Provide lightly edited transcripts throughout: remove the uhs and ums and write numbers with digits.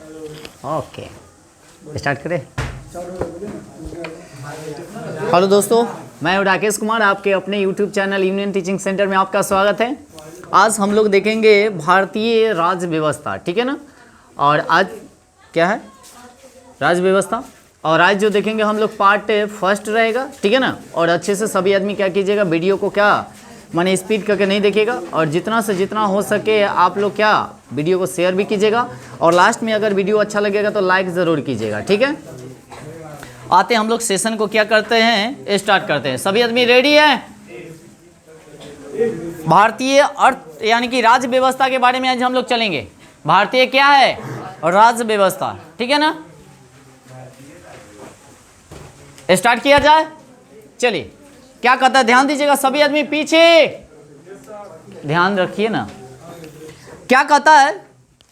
Okay, start करें। Hello दोस्तों, मैं हूं राकेश कुमार, आपके अपने YouTube channel union teaching centre में आपका स्वागत है। आज हम लोग देखेंगे भारतीय राज्य व्यवस्था, ठीक है ना। और आज क्या है, राज्य व्यवस्था। और आज जो देखेंगे हम लोग पार्ट फर्स्ट रहेगा, ठीक है ना। और अच्छे से सभी आदमी क्या कीजिएगा, वीडियो को क्या माने स्पीड करके नहीं देखिएगा, और जितना से जितना हो सके आप लोग क्या वीडियो को शेयर भी कीजिएगा। और लास्ट में अगर वीडियो अच्छा लगेगा तो लाइक ज़रूर कीजिएगा, ठीक है। आते हम लोग सेशन को क्या करते हैं, स्टार्ट करते हैं। सभी आदमी रेडी है। भारतीय अर्थ यानी कि राज्य व्यवस्था के बारे में आज हम लोग चलेंगे। भारतीय क्या है, राज्य व्यवस्था, ठीक है ना। स्टार्ट किया जाए, चलिए। क्या कहता है, ध्यान दीजिएगा सभी आदमी, पीछे ध्यान रखिए ना। क्या कहता है,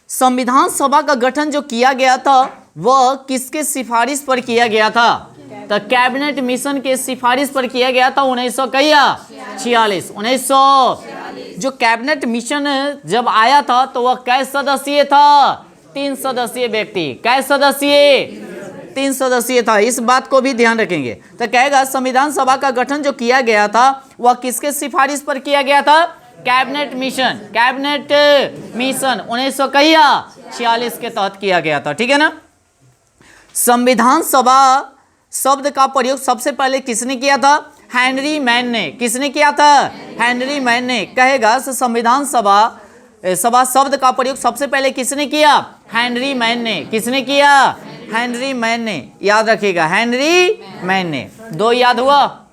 संविधान सभा का गठन जो किया गया था वह किसके सिफारिश पर किया गया था, तो कैबिनेट मिशन के सिफारिश पर किया गया था 1946। 1900 जो कैबिनेट मिशन जब आया था तो वह कै सदस्यीय था, 3 सदस्यीय व्यक्ति। कै सदस्यीय, 3 सदस्यीय था। इस बात को भी ध्यान रखेंगे। तो कहेगा संविधान सभा का गठन जो किया गया था वह किसके सिफारिश पर किया गया था, कैबिनेट मिशन। कैबिनेट मिशन 1946 के तहत किया गया था, ठीक है ना। संविधान सभा शब्द का प्रयोग सबसे पहले किसने किया था, हेनरी मैन ने। किसने किया था, हेनरी मैन ने। कहेगा संविधान सभा शब्द का प्रयोग सबसे पहले किसने किया, हेनरी मैन ने। किसने किया, हेनरी मैन ने। याद रखिएगा, हेनरी मैन ने। 2 याद हुआ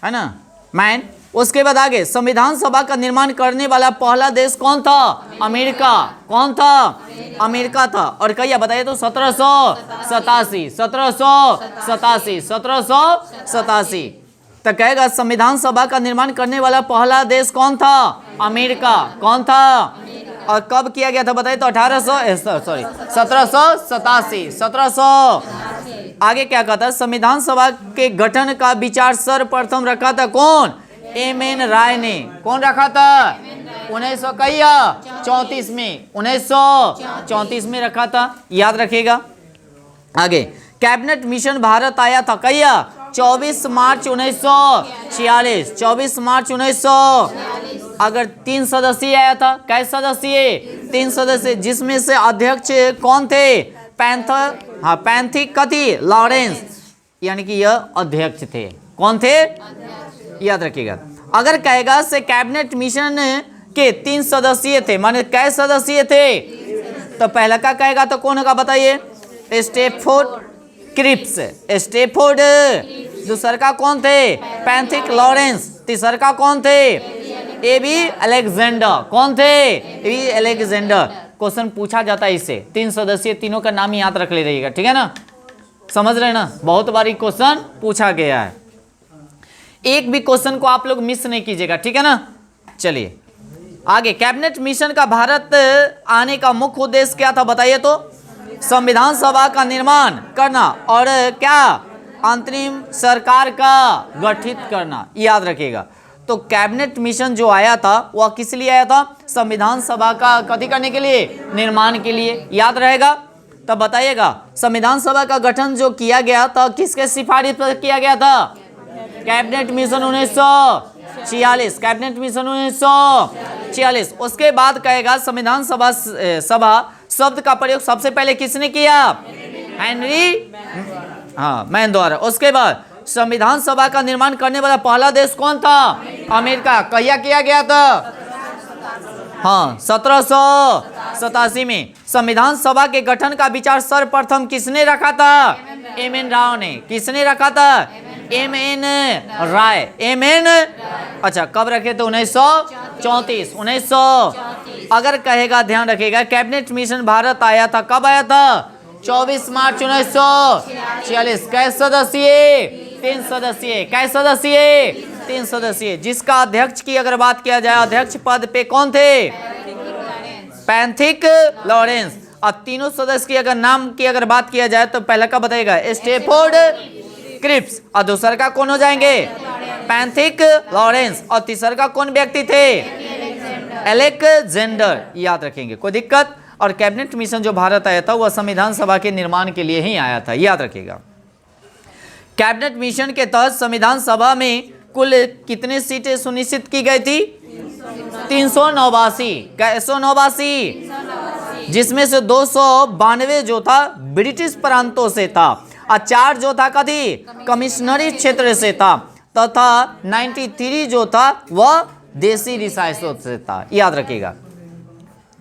है ना, मैन। उसके बाद आगे, संविधान सभा का निर्माण करने वाला पहला देश कौन था, अमेरिका। कौन था, अमेरिका था। और कहिए बताइए तो 1787। 1787, 1787। तो कहेगा संविधान सभा का निर्माण करने वाला पहला देश कौन था, अमेरिका। कौन था, और कब किया गया था बताइए तो 1787। 1700 आगे क्या कहता है, संविधान सभा के गठन का विचार सर्वप्रथम रखा था कौन, एम.एन. राय ने। कौन रखा था, 1934 में। 1934 में रखा था, याद रखिएगा। आगे, कैबिनेट मिशन भारत आया था कहिया, 24 मार्च 1946। 24 मार्च 1900। अगर 3 सदस्यीय आया था, कै सदस्यीय, 3 सदस्य, जिसमें से अध्यक्ष कौन थे, पैंथिक कथी, लॉरेंस, यानी कि यह अध्यक्ष थे। कौन थे, याद रखिएगा। अगर कहेगा से कैबिनेट मिशन के 3 सदस्यीय थे, माने कै सदस्यीय थे, तो पहला का कहेगा तो कौन होगा बताइए, स्टेफोर्ड क्रिप्स। स्टेफोर्ड। दूसरा का कौन थे, पैंथिक लॉरेंस। तीसरा का कौन थे, ए.बी. अलेक्जेंडर। कौन थे, ए.बी. अलेक्जेंडर। क्वेश्चन पूछा जाता है इससे, 3 सदस्यीय, तीनों का नाम याद रख ले रहिएगा, ठीक है ना। समझ रहे ना, बहुत बार क्वेश्चन पूछा गया है। एक भी क्वेश्चन को आप लोग मिस नहीं कीजिएगा, ठीक है ना। चलिए आगे, कैबिनेट मिशन का भारत आने का मुख्य उद्देश्य क्या था बताइए तो, संविधान सभा का निर्माण करना और क्या, अंतरिम सरकार का गठित करना। याद रखिएगा। तो कैबिनेट मिशन जो आया था वह किस लिए आया था, संविधान सभा का कथी करने के लिए, निर्माण के लिए। याद रहेगा। तब बताइएगा, संविधान सभा का गठन जो किया गया था किसके सिफारिश पर किया गया था, कैबिनेट मिशन 1946। Cabinet mission 1946। उसके बाद कहेगा संविधान सभा शब्द का प्रयोग सबसे पहले किसने किया, हेनरी मैन द्वारा। उसके बाद संविधान सभा का निर्माण करने वाला पहला देश कौन था, अमेरिका। कहिया किया गया था, 1787 में। संविधान सभा के गठन का विचार सर्वप्रथम किसने रखा था, एम.एन. राव ने। किसने रखा था, एम.एन. राय। एम.एन. अच्छा, कब रखे थे, 1934। 1900। अगर कहेगा, ध्यान रखिएगा, कैबिनेट मिशन भारत आया था, कब आया था, 24 मार्च 1946। कै सदस्यीय, 3 सदस्यीय। कै सदस्यीय, 3 सदस्यीय। जिसका अध्यक्ष की अगर बात किया जाए, अध्यक्ष पद पे कौन थे, पैंथिक लॉरेंस। अब तीनों सदस्य की अगर नाम की अगर बात किया जाए तो पहला का बताएगा स्टेफोर्ड क्रिप्स, और दूसरा का कौन हो जाएंगे, पैंथिक लॉरेंस, और तीसरा का कौन व्यक्ति थे, अलेक्जेंडर। याद रखेंगे, कोई दिक्कत। और कैबिनेट मिशन जो भारत आया था वह संविधान सभा के निर्माण के लिए ही आया था, याद रखिएगा। कैबिनेट मिशन के तहत संविधान सभा में कुल कितने सीटें सुनिश्चित की गई थी? 389। कैसो 89, जिसमें से 292 जो था ब्रिटिश प्रांतों से था और 4 जो था कभी कमिश्नरी क्षेत्र से था तथा 93 जो था वह देसी रिसाइसों से था, याद रखिएगा।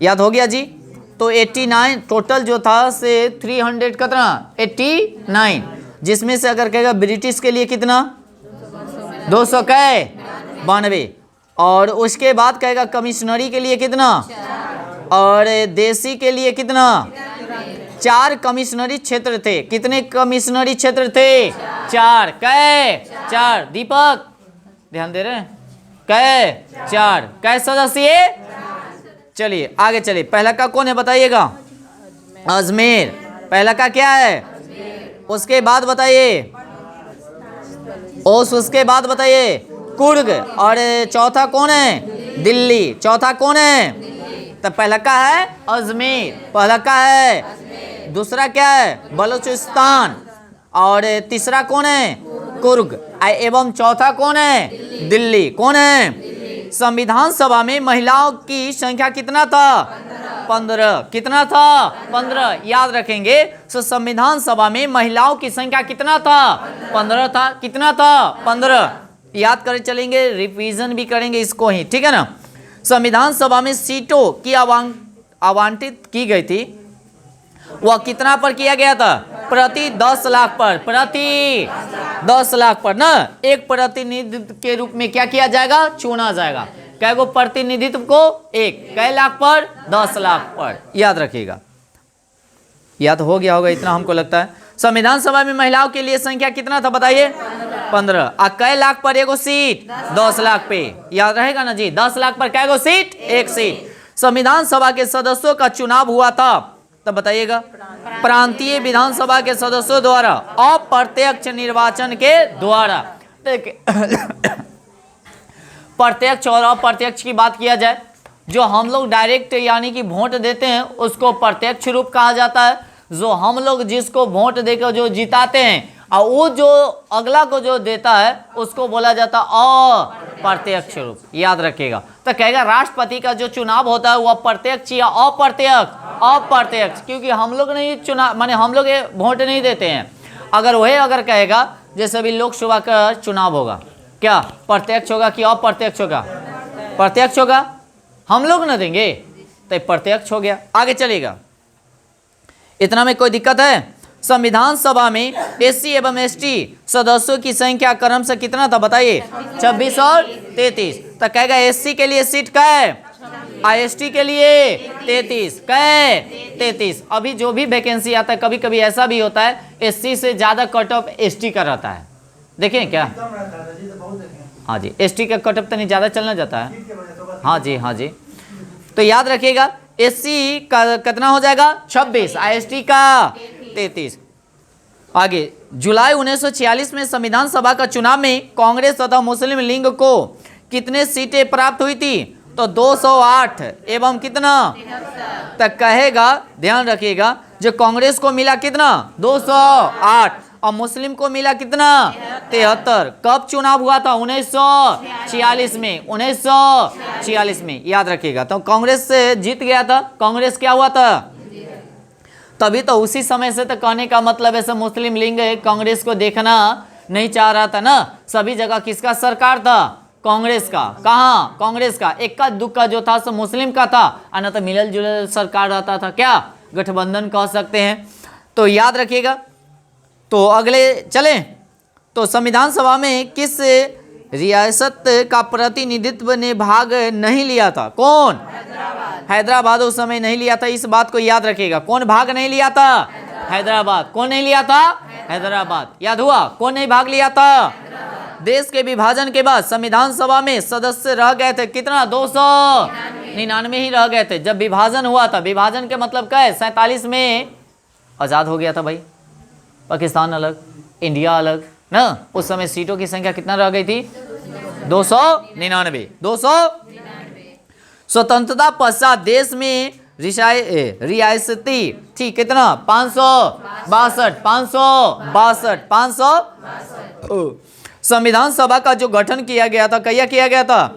याद हो गया जी। तो 89 टोटल जो था से 300 कितना 89, जिसमें से अगर कहेगा ब्रिटिश के लिए कितना 292, और उसके बाद कहेगा कमिश्नरी के लिए कितना, और देसी के लिए कितना 4 कमिश्नरी क्षेत्र थे। कितने कमिश्नरी क्षेत्र थे? 4। कै 4 दीपक ध्यान दे रहे हैं? कै 4 कै सदस्य? चलिए आगे चलिए। पहला का कौन है बताइएगा? अजमेर। पहला का क्या है? उसके बाद बताइए उसके बाद बताइए कुर्ग, और चौथा कौन है? दिल्ली। चौथा कौन है? तो पहला का है अजमेर, पहला का है। दूसरा क्या है? बलूचिस्तान, और तीसरा कौन है? कुर्ग, एवं चौथा कौन है? दिल्ली। कौन है? संविधान सभा में महिलाओं की संख्या कितना था? 15। कितना था? 15। याद रखेंगे। तो संविधान सभा में महिलाओं की संख्या कितना था? 15 था। कितना था? 15। याद कर चलेंगे, रिवीजन भी करेंगे इसको ही, ठीक है ना। संविधान सभा में सीटों की आवंटित की गई थी, वह कितना पर किया गया था? प्रति 10 लाख पर, प्रति 10 लाख पर ना। एक प्रतिनिधित्व के रूप में क्या किया जाएगा? चुना जाएगा। कै गो प्रतिनिधित्व को? एक। कै लाख पर? 10 लाख पर, याद रखिएगा। याद हो गया होगा इतना हमको लगता है। संविधान सभा में महिलाओं के लिए संख्या कितना था बताइए? 15। और कै लाख पर एगो सीट? 10 लाख पे, याद रहेगा ना जी। 10 लाख पर कै गो सीट? एक सीट। संविधान सभा के सदस्यों का चुनाव हुआ था, तब बताइएगा। प्रांतीय विधानसभा के सदस्यों द्वारा, अप्रत्यक्ष निर्वाचन के द्वारा। प्रत्यक्ष और अप्रत्यक्ष की बात किया जाए, जो हम लोग डायरेक्ट यानी कि वोट देते हैं उसको प्रत्यक्ष रूप कहा जाता है। जो हम लोग जिसको वोट देकर जो जिताते हैं और वो जो अगला को जो देता है उसको बोला जाता है अप्रत्यक्ष रूप, याद रखिएगा। तो कहेगा राष्ट्रपति का जो चुनाव होता है वह प्रत्यक्ष या अप्रत्यक्ष? अप्रत्यक्ष, क्योंकि हम लोग नहीं चुनाव माने हम लोग वोट नहीं देते हैं। अगर वह अगर कहेगा जैसे अभी लोकसभा का चुनाव होगा, क्या प्रत्यक्ष होगा कि अप्रत्यक्ष होगा? प्रत्यक्ष होगा, हम लोग ना देंगे तो प्रत्यक्ष हो गया। आगे चलेगा, इतना में कोई दिक्कत है? संविधान सभा में एससी एवं एसटी सदस्यों की संख्या क्रम से कितना था बताइए? 26 और 33। तो कहेगा एससी के लिए सीट क्या है? एसटी के लिए 33। कै 33। अभी जो भी वैकेंसी आता है कभी कभी ऐसा भी होता है एससी से ज्यादा कट ऑफ एसटी का रहता है, देखें क्या? हाँ जी, एसटी का कट ऑफ तो नहीं ज्यादा चलना जाता है। हाँ जी, हाँ जी। तो याद रखिएगा एससी का कितना हो जाएगा? 26, एसटी का 33। आगे, जुलाई 1946 में संविधान सभा का चुनाव में कांग्रेस तथा मुस्लिम लीग को कितने सीटें प्राप्त हुई थी? तो 208 एवं कितना तक कहेगा, ध्यान रखिएगा। जो कांग्रेस को मिला कितना? 208, और मुस्लिम को मिला कितना? 73। कब चुनाव हुआ था? 1946 में, 1946 में, याद रखिएगा। तो कांग्रेस से जीत गया था। कांग्रेस क्या हुआ था? तभी तो उसी समय से तो कहने का मतलब ऐसा मुस्लिम लीग कांग्रेस को देखना नहीं चाह रहा था ना। सभी जगह किसका सरकार था? कांग्रेस का। कहाँ? कांग्रेस का। इक्का दुक्का जो था सो मुस्लिम का था, और न तो मिलल जुलल सरकार रहता था, क्या गठबंधन कह सकते हैं। तो याद रखिएगा। तो अगले चलें, तो संविधान सभा में किस रियासत का प्रतिनिधित्व ने भाग नहीं लिया था? कौन? हैदराबाद उस समय नहीं लिया था, इस बात को याद रखिएगा। कौन भाग नहीं लिया था? हैदराबाद। कौन नहीं लिया था? हैदराबाद। याद हुआ? कौन नहीं भाग लिया था? देश के विभाजन के बाद संविधान सभा में सदस्य रह गए थे कितना? 299 ही रह गए थे जब विभाजन हुआ था। विभाजन के मतलब क्या है? 47 में आजाद हो गया था भाई, पाकिस्तान अलग, इंडिया अलग ना। उस समय सीटों की संख्या कितना रह गई थी? 299। स्वतंत्रता पश्चात देश में रियासती थी कितना 562 562 500। संविधान सभा का जो गठन किया गया था कहिया किया गया था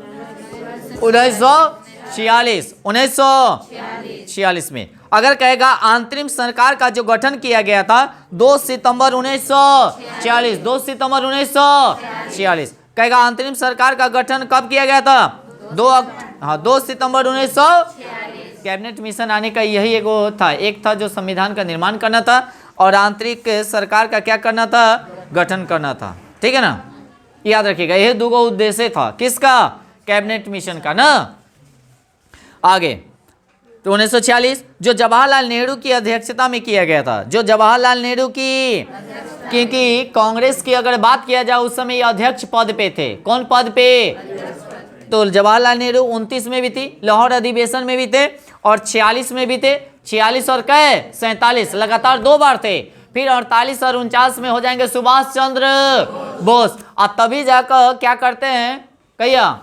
1946 में। अगर कहेगा अंतरिम सरकार का जो गठन किया गया था 2 सितंबर 1946 2 सितंबर 1946। कहेगा अंतरिम सरकार का गठन कब किया गया था 2 सितंबर 1946। कैबिनेट मिशन आने का यही एक था जो संविधान का निर्माण करना था और आंतरिक सरकार का क्या करना था गठन करना था। ठीक है ना, याद रखिएगा यह दो उद्देश्य था किसका कैबिनेट मिशन का ना। आगे तो 1946 जो जवाहरलाल नेहरू की अध्यक्षता में किया गया था, जो जवाहरलाल नेहरू की, क्योंकि कांग्रेस की अगर बात किया जाए उस समय ये अध्यक्ष पद पे थे। कौन पद पे, तो जवाहरलाल नेहरू 29 में भी थी, लाहौर अधिवेशन में भी थे और 46 में भी थे। 46 और 47 लगातार 2 बार थे। फिर 48 और 49 में हो जाएंगे सुभाष चंद्र बोस। और तभी जाकर क्या करते हैं कहिया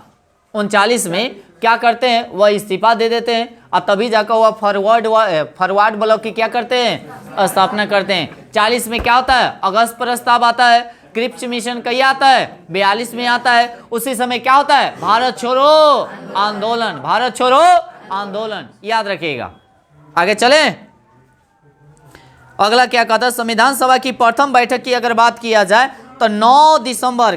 39 में क्या करते हैं वह इस्तीफा दे देते हैं और तभी जाकर वह फॉरवर्ड ब्लॉक की क्या करते हैं स्थापना करते हैं। 40 में क्या होता है अगस्त प्रस्ताव आता है। क्रिप्स मिशन कहीं आता है 42 में आता है। उसी समय क्या होता है भारत छोड़ो आंदोलन, भारत छोड़ो आंदोलन, याद रखिएगा। आगे चले, अगला क्या कहता है संविधान सभा की प्रथम बैठक की अगर बात किया जाए तो 9 दिसंबर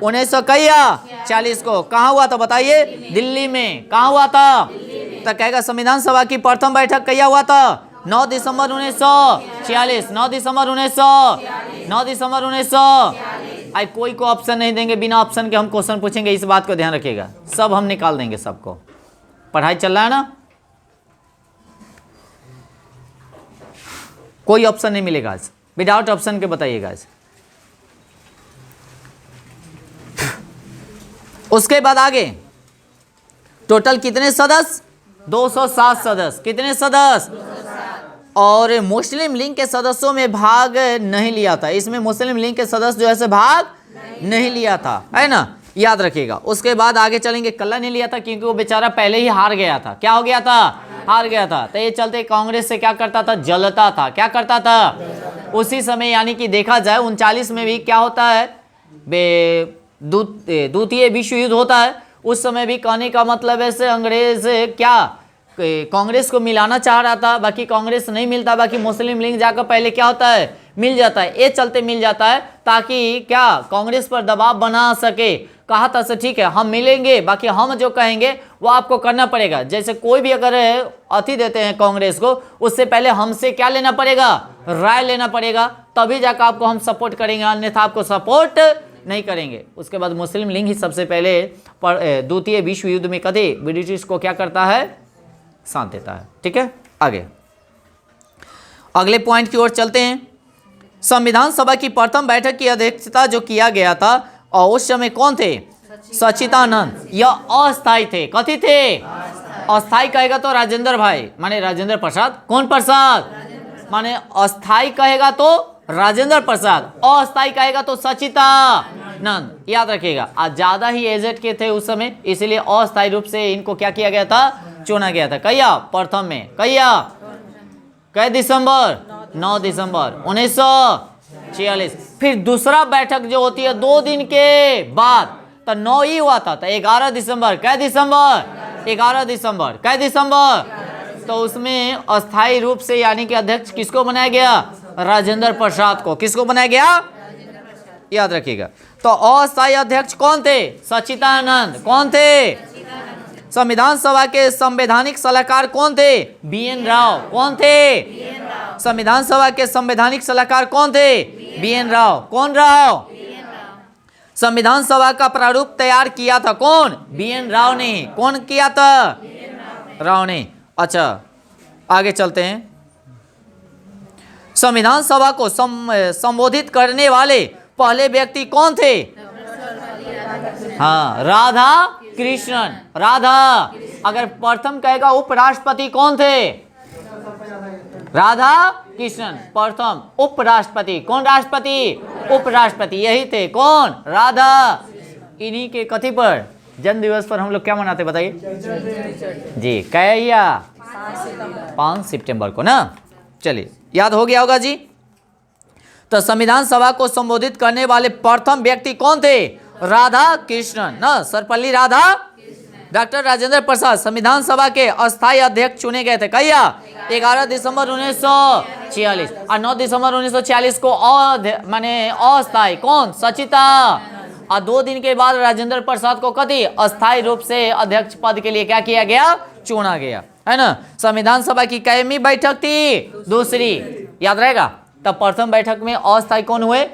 1940 को कहाँ हुआ था बताइए, दिल्ली में। कहाँ हुआ था, तो कहेगा संविधान सभा की प्रथम बैठक कहिया हुआ था 9 दिसंबर 1946 9 दिसंबर 1900। आई कोई को ऑप्शन नहीं देंगे, बिना ऑप्शन के हम क्वेश्चन पूछेंगे, इस बात को ध्यान रखिएगा। सब हम निकाल देंगे, सबको पढ़ाई चल रहा है ना, कोई ऑप्शन नहीं मिलेगा आज, विदाउट ऑप्शन के बताइएगा आज। उसके बाद आगे टोटल कितने सदस्य 207 सदस्य, कितने सदस्य, और मुस्लिम लीग के सदस्यों में भाग नहीं लिया था। इसमें मुस्लिम लीग के सदस्य जो है भाग नहीं लिया था, है ना, याद रखिएगा। उसके बाद आगे चलेंगे, कल्ला नहीं लिया था क्योंकि वो बेचारा पहले ही हार गया था। क्या हो गया था, हार गया था। तो ये चलते कांग्रेस से क्या करता था, जलता था। क्या करता था उसी समय, यानी कि देखा जाए 39 में भी क्या होता है, द्वितीय विश्व युद्ध होता है। उस समय भी कहने का मतलब ऐसे अंग्रेज क्या कांग्रेस को मिलाना चाह रहा था, बाकी कांग्रेस नहीं मिलता, बाकी मुस्लिम लीग जाकर पहले क्या होता है मिल जाता है। ये चलते मिल जाता है ताकि क्या कांग्रेस पर दबाव बना सके। कहा था से ठीक है हम मिलेंगे, बाकी हम जो कहेंगे वो आपको करना पड़ेगा। जैसे कोई भी अगर अति देते हैं कांग्रेस को, उससे पहले हमसे क्या लेना पड़ेगा, राय लेना पड़ेगा, तभी जाकर आपको हम सपोर्ट करेंगे, अन्यथा आपको सपोर्ट नहीं करेंगे। उसके बाद मुस्लिम लीग ही सबसे पहले द्वितीय विश्व युद्ध में कभी ब्रिटिश को क्या करता है, साथ देता है। ठीक है, आगे अगले पॉइंट की ओर चलते हैं। संविधान सभा की प्रथम बैठक की अध्यक्षता जो किया गया था और उस समय कौन थे, सच्चिदानंद। यह अस्थायी थे, कथी थे, अस्थायी कहेगा तो राजेंद्र भाई माने राजेंद्र प्रसाद। कौन प्रसाद, माने अस्थायी कहेगा तो राजेंद्र प्रसाद, अस्थायी कहेगा तो सच्चिदानंद, याद रखिएगा। आज ज्यादा ही एजेड के थे उस समय, इसलिए अस्थायी रूप से इनको क्या किया गया था, चुना गया था। कहिया प्रथम में, कहिया कै दिसंबर 9 दिसंबर 1946। फिर दूसरा बैठक जो होती है 2 दिन के बाद, तो 9 ही हुआ था, तो 11 दिसंबर, कै दिसंबर 11 दिसंबर, कै दिसंबर, तो उसमें अस्थायी रूप से यानी कि अध्यक्ष किसको बनाया गया, राजेंद्र प्रसाद को। किसको बनाया गया, याद रखिएगा। तो अस्थायी अध्यक्ष कौन थे, सच्चिदानंद। कौन थे, संविधान सभा के संवैधानिक सलाहकार कौन थे, BN राव। कौन थे, संविधान सभा के संवैधानिक सलाहकार कौन थे, BN राव। कौन राव, संविधान सभा का प्रारूप तैयार किया था कौन, BN राव ने। कौन किया था, राव ने। अच्छा आगे चलते हैं। संविधान सभा को संबोधित करने वाले पहले व्यक्ति कौन थे, हाँ राधा कृष्णन। राधा, अगर प्रथम कहेगा उपराष्ट्रपति कौन थे, राधा कृष्णन प्रथम उपराष्ट्रपति। कौन राष्ट्रपति, उपराष्ट्रपति, यही थे। कौन, राधा। इन्हीं के कथी पर, जन्म दिवस पर हम लोग क्या मनाते बताइए जी? क्या 5 सितंबर को ना। चलिए याद हो गया होगा जी। तो संविधान सभा को संबोधित करने वाले प्रथम व्यक्ति कौन थे? राधा कृष्णन ना, सर्वपल्ली राधा। डॉक्टर राजेंद्र प्रसाद संविधान सभा के अस्थायी अध्यक्ष चुने गए थे कहिया 11 दिसंबर 1946 और 9 दिसंबर 1946 को माने अस्थायी कौन? सचिता। और 2 दिन के बाद राजेंद्र प्रसाद को कभी अस्थायी रूप से अध्यक्ष पद के लिए क्या किया गया? चुना गया, है ना। संविधान सभा की कैमी बैठक थी? दूसरी, याद रहेगा। तब प्रथम बैठक में अस्थायी कौन हुए?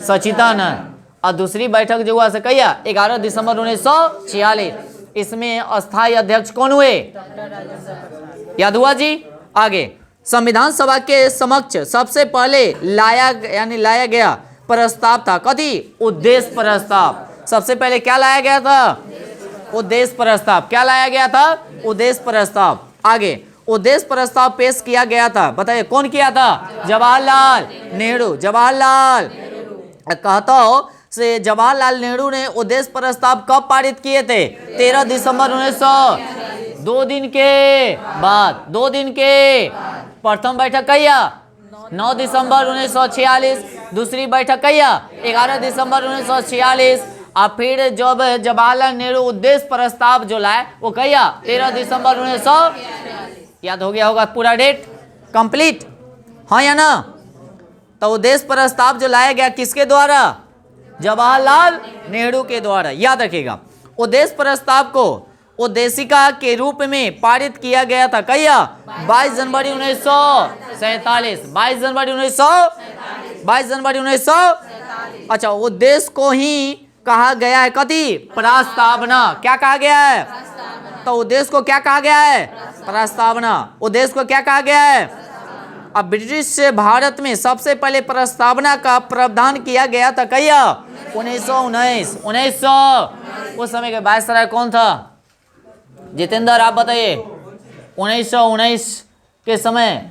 सचिदानंद। और दूसरी बैठक जो हुआ कहिया 11 दिसंबर 1946, इसमें अस्थायी अध्यक्ष कौन हुए? याद हुआ जी। आगे संविधान सभा के समक्ष सबसे पहले लाया गया प्रस्ताव था कथी? उद्देश्य प्रस्ताव। सबसे पहले क्या लाया गया था? उद्देश्य प्रस्ताव। क्या लाया गया था? उद्देश्य प्रस्ताव। आगे उद्देश्य प्रस्ताव पेश किया गया था, बताइए कौन किया था? जवाहरलाल नेहरू। जवाहरलाल कहता हो से जवाहरलाल नेहरू ने उद्देश्य प्रस्ताव कब पारित किए थे? 13 दिसंबर 1900, 2 दिन के बाद। 2 दिन के प्रथम बैठक कहिया 9 दिसंबर 1946, दूसरी बैठक कहिया 11 दिसंबर 1946। और फिर जब जवाहरलाल नेहरू उद्देश्य प्रस्ताव जो लाए वो कहिया 13 दिसंबर 1900। याद हो गया होगा पूरा डेट कंप्लीट, हाँ या ना। तो उद्देश्य प्रस्ताव जो लाया गया किसके द्वारा? जवाहरलाल नेहरू के द्वारा। याद रखिएगा उद्देश्य प्रस्ताव को उद्देशिका के रूप में पारित किया गया था कहिया 22 जनवरी 1947। 22 जनवरी 1900। अच्छा, उद्देश्य को ही कहा गया है कथी? प्रस्तावना। क्या कहा गया है? तो उद्देश्य को क्या कहा गया है? प्रस्तावना। उद्देश्य को क्या कहा गया है? अब ब्रिटिश भारत में सबसे पहले प्रस्तावना का प्रावधान किया गया था कहिया 1919। 1900 उस समय के वायसराय कौन था? जितेंद्र आप बताइए। 1919 के समय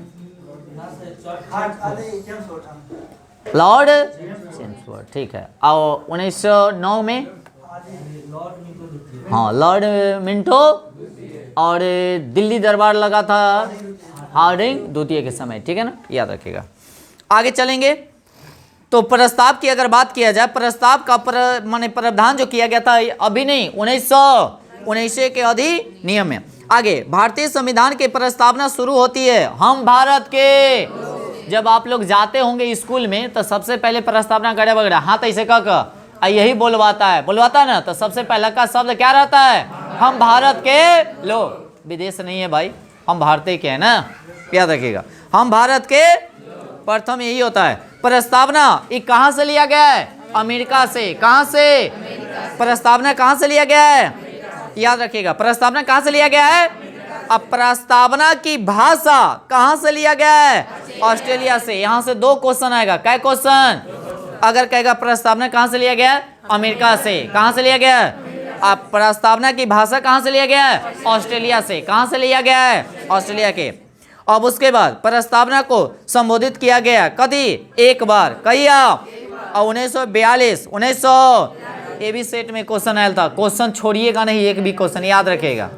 लॉर्ड चेम्सफोर्ड, ठीक है। और 1909 में हाँ लॉर्ड मिंटो, और दिल्ली दरबार लगा था हार्डिंग द्वितीय के समय, ठीक है ना, याद रखिएगा। आगे चलेंगे तो प्रस्ताव की अगर बात किया जाए, प्रस्ताव का माने प्रावधान जो किया गया था अभी नहीं 1919 के अधिनियम में। आगे भारतीय संविधान की प्रस्तावना शुरू होती है हम भारत के। जब आप लोग जाते होंगे स्कूल में तो सबसे पहले प्रस्तावना करे वगैरह हाथ ऐसे कह यही बोलवाता है ना। तो सबसे पहला का शब्द क्या रहता है? हम भारत के लोग। विदेश नहीं है भाई, हम भारतीय के हैं ना, याद रखिएगा। हम भारत के प्रथम यही होता है। प्रस्तावना ये कहाँ से लिया गया है? अमेरिका से। कहाँ से? प्रस्तावना कहाँ से लिया गया है? याद रखिएगा प्रस्तावना कहाँ से लिया गया है? अब प्रस्तावना की भाषा कहाँ से लिया गया है? ऑस्ट्रेलिया से। यहाँ से 2 क्वेश्चन आएगा। क्या क्वेश्चन? अगर कहेगा प्रस्तावना कहाँ से लिया गया है? अमेरिका से। कहाँ से लिया गया है? अब प्रस्तावना की भाषा कहाँ से लिया गया है? ऑस्ट्रेलिया से। कहाँ से लिया गया है? ऑस्ट्रेलिया के। अब उसके बाद प्रस्तावना को संबोधित किया गया कभी एक बार कहिया 1942। 1900 ये भी सेट में क्वेश्चन आया था, क्वेश्चन छोड़िएगा नहीं, एक भी क्वेश्चन याद रखेगा।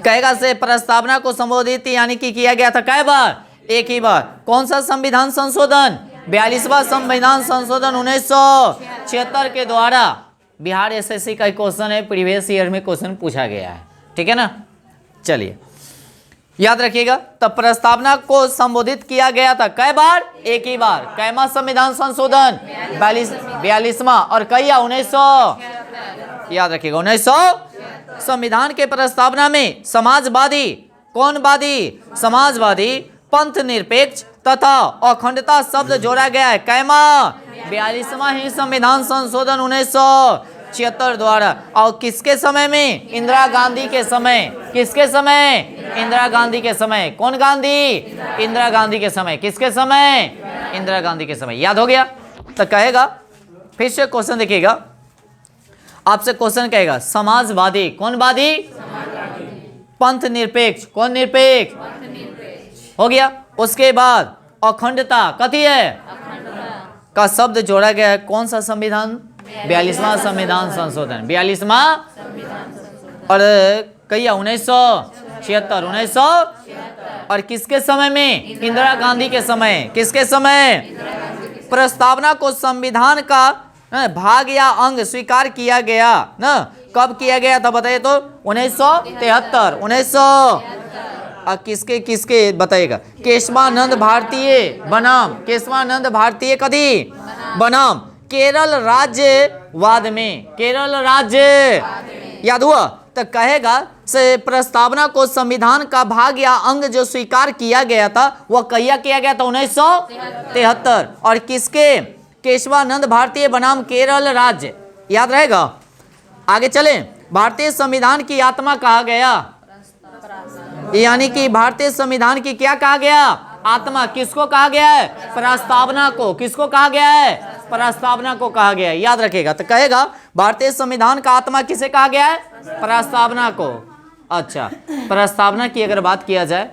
कहेगा से प्रस्तावना को संबोधित यानी कि किया गया था कै बार? एक ही बार। कौन सा संविधान संशोधन? 42वां संविधान संशोधन 1976 के द्वारा। बिहार एसएससी का क्वेश्चन है, प्रीवियस ईयर में क्वेश्चन पूछा गया है, ठीक है ना। चलिए याद रखिएगा। तब प्रस्तावना को संबोधित किया गया था कै बार? एक ही बार। कैमा संविधान संशोधन 42वां और कहिया 1900। याद रखिएगा 1900। संविधान के प्रस्तावना में समाजवादी, कौन वादी? समाजवादी, पंथ निरपेक्ष तथा अखंडता शब्द जोड़ा गया है कैमा 42वां ही संविधान संशोधन 1976 द्वारा। और किसके समय में? इंदिरा गांधी के समय। किसके समय? इंदिरा गांधी के समय। कौन गांधी? इंदिरा गांधी के समय। किसके समय? इंदिरा गांधी के समय। याद हो गया। तो कहेगा फिर से क्वेश्चन देखिएगा, आपसे क्वेश्चन कहेगा समाजवादी, कौन वादी? पंथ निरपेक्ष, कौन निरपेक्ष? हो गया। उसके बाद अखंडता कथी है? का शब्द जोड़ा गया है। कौन सा संविधान 42वां संविधान संशोधन, 42वां। और कहिए 1976, 1900। और किसके समय में? इंदिरा गांधी के समय। किसके समय? प्रस्तावना को संविधान का भाग या अंग स्वीकार किया गया ना, कब किया गया था बताइए तो? 1973, 1900। किसके किसके बताइएगा? केशवानंद भारतीय बनाम, केशवानंद भारतीय कदी बनाम केरल राज्यवाद में, केरल राज्य याद हुआ तो कहेगा से प्रस्तावना को संविधान का भाग या अंग जो स्वीकार किया गया था वह कहिया किया गया था? 1973। और किसके? केशवानंद भारतीय बनाम केरल राज्य, याद रहेगा। आगे चलें। भारतीय संविधान की आत्मा कहा गया, यानी कि भारतीय संविधान की क्या कहा गया? आत्मा। किसको कहा गया है? प्रस्तावना को। किसको कहा गया है? प्रस्तावना को कहा गया है, याद रखेगा। तो कहेगा भारतीय संविधान का आत्मा किसे कहा गया है? प्रस्तावना को। अच्छा, प्रस्तावना की अगर बात किया जाए,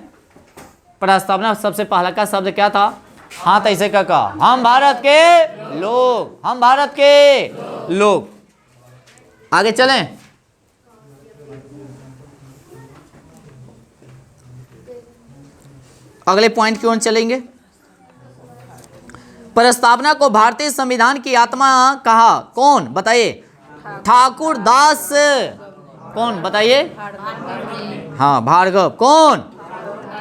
प्रस्तावना सबसे पहला का शब्द क्या था? हाँ, तो ऐसे का कहा, हम भारत के लोग, हम भारत के लोग। आगे चलें। अगले पॉइंट की ओर चलेंगे। प्रस्तावना को भारतीय संविधान की आत्मा कहा कौन? बताइए। ठाकुर दास। कौन बताइए? हाँ, भार्गव। कौन?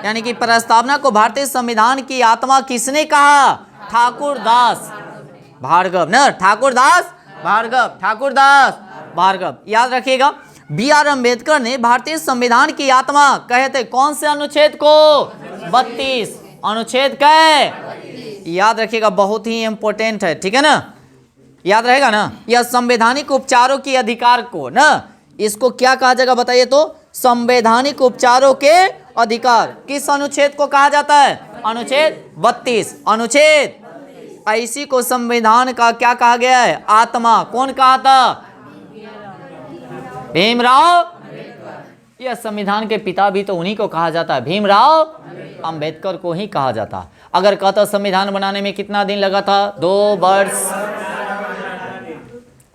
यानी कि प्रस्तावना को भारतीय संविधान की आत्मा किसने कहा? ठाकुर दास भार्गव ना, ठाकुर दास भार्गव, ठाकुर दास भार्गव, याद रखिएगा। B.R. अम्बेडकर ने भारतीय संविधान की आत्मा कहे थे कौन से अनुच्छेद को? 32 अनुच्छेद का, याद रखिएगा, बहुत ही इंपॉर्टेंट है, ठीक है ना, याद रहेगा ना। यह संवैधानिक उपचारों के अधिकार को ना, इसको क्या कहा जाएगा बताइए तो? संवैधानिक उपचारों के अधिकार। किस अनुच्छेद को कहा जाता है? अनुच्छेद 32। अनुच्छेद ऐसी को संविधान का क्या कहा गया है? आत्मा। कौन कहा था? भीमराव। यह संविधान के पिता भी तो उन्हीं को कहा जाता है, भीमराव अंबेडकर को ही कहा जाता। अगर कहता संविधान बनाने में कितना दिन लगा था? 2 वर्ष,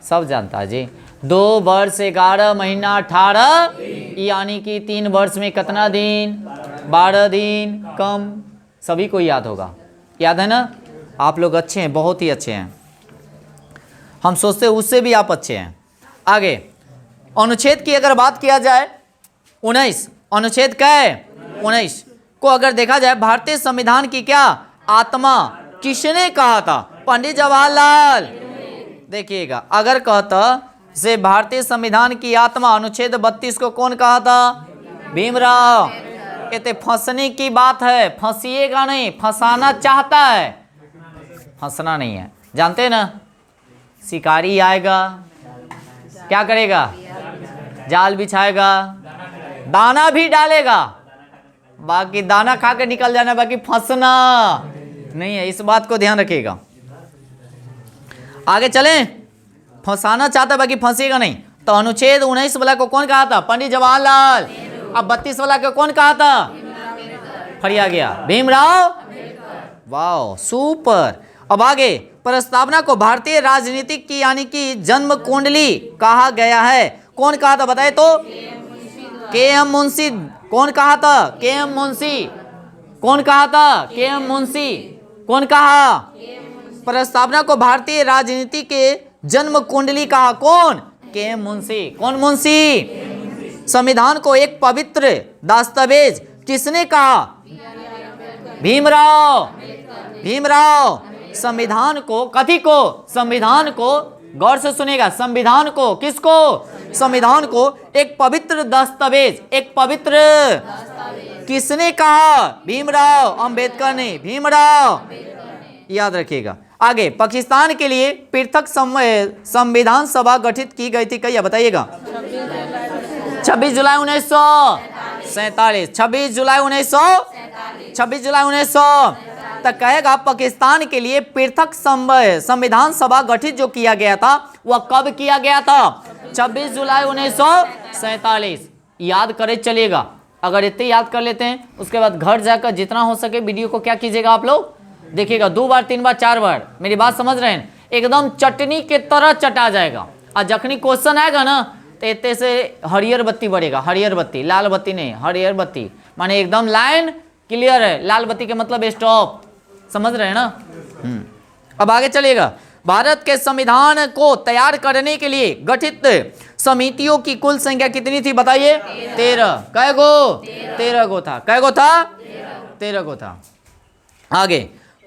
सब जानता है जी। 2 वर्ष 11 महीना 18, यानी कि 3 वर्ष में कितना दिन? 12 दिन कम। सभी को याद होगा, याद है ना? आप लोग अच्छे हैं, बहुत ही अच्छे हैं। हम सोचते हैं उससे भी आप अच्छे हैं। आगे अनुच्छेद की अगर बात किया जाए, 19 अनुच्छेद क्या है? 19 को अगर देखा जाए, भारतीय संविधान की क्या आत्मा किसने कहा था? पंडित जवाहरलाल। देखिएगा, अगर कहता से भारतीय संविधान की आत्मा अनुच्छेद 32 को कौन कहा था? भीमराव। ये फंसने की बात है, फंसिएगा नहीं, फंसाना चाहता है, फंसना नहीं है। जानते हैं ना, शिकारी आएगा क्या करेगा? जाल बिछाएगा, दाना भी डालेगा, बाकी दाना खा के निकल जाना, बाकी फंसना नहीं है। इस बात को ध्यान रखिएगा। आगे चलें। फंसाना चाहता है, बाकी फंसेगा नहीं। तो अनुच्छेद 19 वाला को कौन कहा था? पंडित जवाहरलाल। अब 32 वाला को कौन कहा था? फरिया गया, भीमराव। वाह, सुपर। अब आगे, प्रस्तावना को भारतीय राजनीतिक की यानी कि जन्म कुंडली कहा गया है। कौन कहा था बताए तो? के.एम. मुंशी। कौन कहा था? के.एम. मुंशी। कौन कहा था? के.एम. मुंशी। कौन कहा? प्रस्तावना को भारतीय राजनीति के जन्म कुंडली कहा। कौन? के.एम. मुंशी। कौन मुंशी? संविधान को एक पवित्र दस्तावेज किसने कहा? भीमराव। भीमराव। संविधान को, कथी को? संविधान को, गौर से सुनेगा, संविधान को, किसको? संविधान को एक पवित्र दस्तावेज, एक पवित्र किसने कहा? भीमराव अंबेडकर ने, भीमराव, याद रखिएगा। आगे, पाकिस्तान के लिए पृथक संविधान सभा गठित की गई थी, क्या बताइएगा? 26 जुलाई 1947। 26 जुलाई 1900 तक कहेगा पाकिस्तान के लिए पृथक संविधान सभा गठित जो किया गया था वह कब किया गया था? 26 जुलाई 1947। याद करे चलिएगा। अगर इतने याद कर लेते हैं, उसके बाद घर जाकर जितना हो सके वीडियो को क्या कीजिएगा आप लोग, देखिएगा 2 बार 3 बार 4 बार। मेरी बात समझ रहे हैं? एकदम चटनी के तरह चटा जाएगा। और जखनी क्वेश्चन आएगा ना तो इतने से हरियर बत्ती बढ़ेगा, हरियर बत्ती, लाल बत्ती नहीं, हरियर बत्ती, माने एकदम लाइन क्लियर है। लाल बत्ती के मतलब स्टॉप, समझ रहे हैं ना। अब आगे चलिएगा। भारत के संविधान को तैयार करने के लिए गठित समितियों की कुल संख्या कितनी थी बताइए? 13। कै गो? 13 गो था। कै गो था? 13 गो था। आगे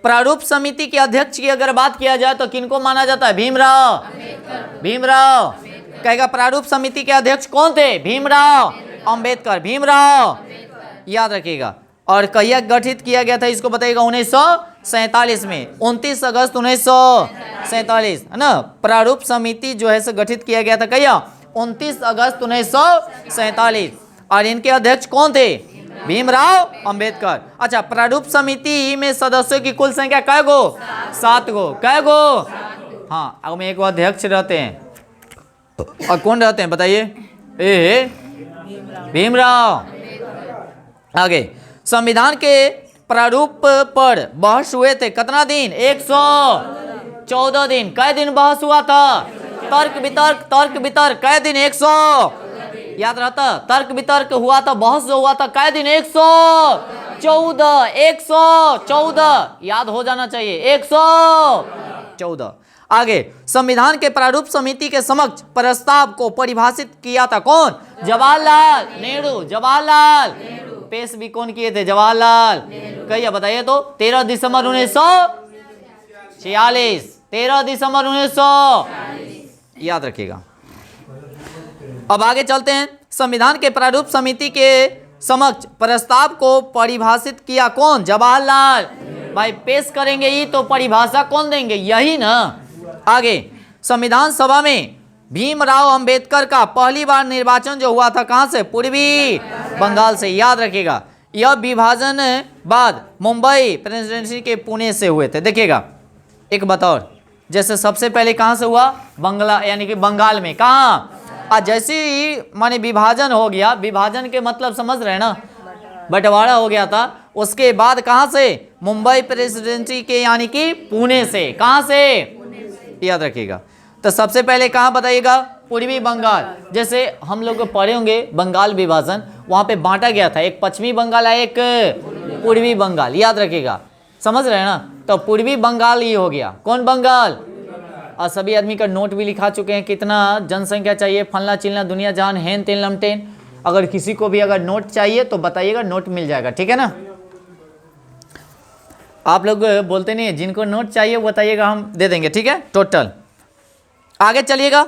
प्रारूप समिति के अध्यक्ष की अगर बात किया जाए तो किनको माना जाता है? भीमराव। भीमराव कहेगा प्रारूप समिति के अध्यक्ष कौन थे? भीमराव अंबेडकर। भीमराव याद रखिएगा। और कहिया गठित किया गया था इसको बताइएगा? 1947 में, 29 अगस्त 1947 है ना। प्रारूप समिति जो है से गठित किया गया था कहिया? 29 अगस्त 1947। और इनके अध्यक्ष कौन थे? भीमराव अंबेडकर। अच्छा, प्रारूप समिति में सदस्यों की कुल संख्या कै गो? 7 गो। कै गो? हाँ, अब में एक अध्यक्ष रहते हैं। और कौन रहते हैं बताइए? भीमराव। आगे संविधान के प्रारूप पर बहस हुए थे कितना दिन? 114 दिन। कै दिन बहस हुआ था? तर्क वितर्क कै दिन? 100 याद रहता? तर्क वितर्क हुआ था, बहस जो हुआ था कै दिन? 114। 114 याद हो जाना चाहिए, 114। आगे संविधान के प्रारूप समिति के समक्ष प्रस्ताव को परिभाषित किया था कौन? जवाहरलाल नेहरू। जवाहरलाल पेश भी कौन किए थे? जवाहरलाल। कहिए बताइए तो? 13 दिसंबर 1946। 13 दिसंबर 1946 याद रखिएगा। अब आगे चलते हैं। संविधान के प्रारूप समिति के समक्ष प्रस्ताव को परिभाषित किया कौन? जवाहरलाल। भाई पेश करेंगे ही तो परिभाषा कौन देंगे? यही ना। आगे संविधान सभा में भीमराव अंबेडकर का पहली बार निर्वाचन जो हुआ था कहां से? पूर्वी बंगाल से। याद रखिएगा। यह विभाजन बाद मुंबई प्रेसिडेंसी के पुणे से हुए थे। देखिएगा एक बतौर, जैसे सबसे पहले कहां से हुआ? बंगला यानी कि बंगाल में। कहां? आज जैसे ही माने विभाजन हो गया, विभाजन के मतलब समझ रहे हैं ना, बंटवारा हो गया था, उसके बाद कहां से? मुंबई प्रेसिडेंसी के यानी कि पुणे से। कहां से? याद रखिएगा। तो सबसे पहले कहां बताइएगा? पूर्वी बंगाल। जैसे हम लोग पढ़े होंगे बंगाल विभाजन, वहां पे बांटा गया था, एक पश्चिमी बंगाल है, एक पूर्वी बंगाल। याद रखिएगा, समझ रहे हैं ना। तो पूर्वी बंगाल ये हो गया। कौन बंगाल? और सभी आदमी का नोट भी लिखा चुके हैं, कितना जनसंख्या चाहिए, फलना चिलना दुनिया जहान हेन तेन लमटेन। अगर किसी को भी अगर नोट चाहिए तो बताइएगा, नोट मिल जाएगा, ठीक है ना। आप लोग बोलते नहीं, जिनको नोट चाहिए बताइएगा, हम दे देंगे, ठीक है टोटल। आगे चलिएगा,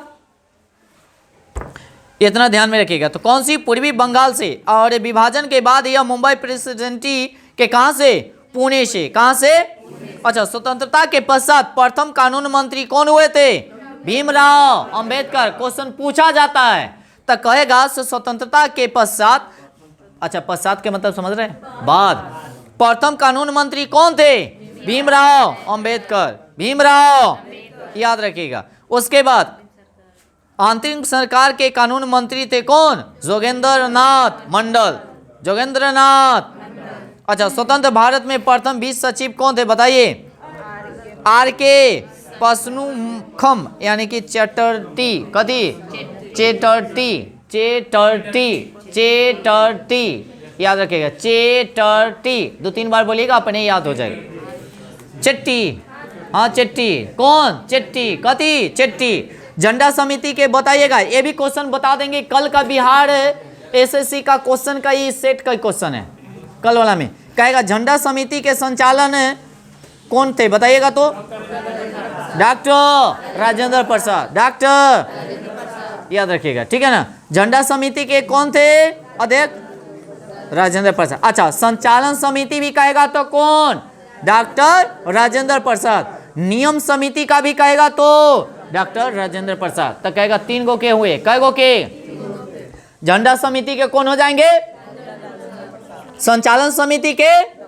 इतना ध्यान में रखिएगा। तो कौन सी? पूर्वी बंगाल से। और विभाजन के बाद यह मुंबई प्रेसिडेंसी के कहां से? पुणे से। कहां से? अच्छा, स्वतंत्रता के पश्चात प्रथम कानून मंत्री कौन हुए थे? भीमराव अंबेडकर। क्वेश्चन पूछा जाता है तो कहेगा स्वतंत्रता के पश्चात। अच्छा, पश्चात के मतलब समझ रहे हैं? बाद। प्रथम कानून मंत्री कौन थे? भीमराव अंबेडकर। भीमराव याद रखिएगा। उसके बाद आंतरिक सरकार के कानून मंत्री थे कौन? जोगेंद्र नाथ मंडल। जोगेंद्र नाथ। अच्छा, स्वतंत्र भारत में प्रथम विश्व सचिव कौन थे बताइए? आर.के. पद्मनाभम यानी कि चटर्जी। कथी? चेटर्जी याद रखिएगा। चेटर्जी 2-3 बार बोलिएगा, अपने याद हो जाएगा। चेट्टी, हाँ चेट्टी। कौन? चेट्टी। कथी? चेट्टी। झंडा समिति के बताइएगा, ये भी क्वेश्चन बता देंगे। कल का बिहार एसएससी का क्वेश्चन का ये सेट का क्वेश्चन है, कल वाला में कहेगा झंडा समिति के संचालन कौन थे बताइएगा तो? डॉक्टर राजेंद्र प्रसाद। डॉक्टर याद रखिएगा, ठीक है ना। झंडा समिति के कौन थे अध्यक्ष? राजेंद्र प्रसाद। अच्छा, संचालन समिति भी कहेगा तो कौन? डॉक्टर राजेंद्र प्रसाद। नियम समिति का भी कहेगा तो डॉक्टर राजेंद्र प्रसाद। तो कहेगा 3 गो के हुए। कै गो के? झंडा समिति के कौन हो जाएंगे? संचालन समिति के,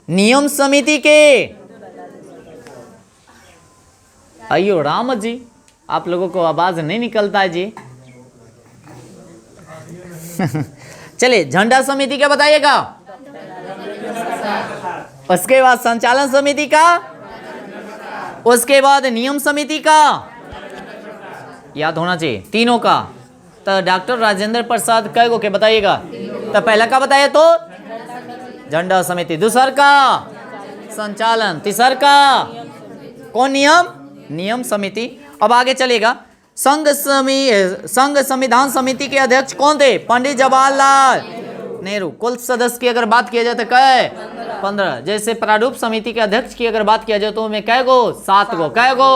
नियम समिति के। अयो राम जी, आप लोगों को आवाज नहीं निकलता है जी। चलिए, झंडा समिति क्या बताइएगा? उसके बाद संचालन समिति का उसके बाद नियम समिति का याद होना चाहिए, तीनों का। तो डॉक्टर राजेंद्र प्रसाद कै गो के बताइएगा। तो पहला का बताइए तो झंडा समिति, दूसर का संचालन, तीसर का कौन नियम, नियम समिति। अब आगे चलेगा। संघ संविधान समिति के अध्यक्ष कौन थे, पंडित जवाहरलाल नेहरू। कुल सदस्य की अगर बात किया जाए तो कै 15। जैसे प्रारूप समिति के अध्यक्ष की अगर बात किया जाए तो उनमें कै गो 7 गो, कै गो।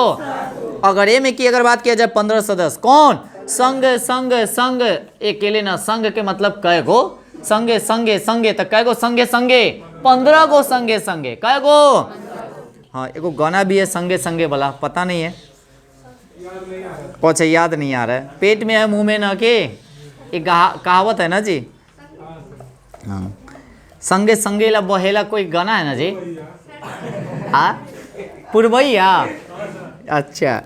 अगर ए में की अगर बात किया जाए 15 सदस्य, कौन संघ संघ संघ अकेले ना, संघ के मतलब कै गो, संगे संगे संगे तो कै गो संगे संगे 15 गो संगे संगे, कै गो। हाँ एगो गाना भी है संगे संगे वाला, पता नहीं है, अच्छा याद नहीं आ रहा है, पेट में है मुंह में ना के, एक कहावत है ना जी। हाँ संगे संगे ला बहेला कोई गाना है ना जी। हाँ पुरवैया, अच्छा।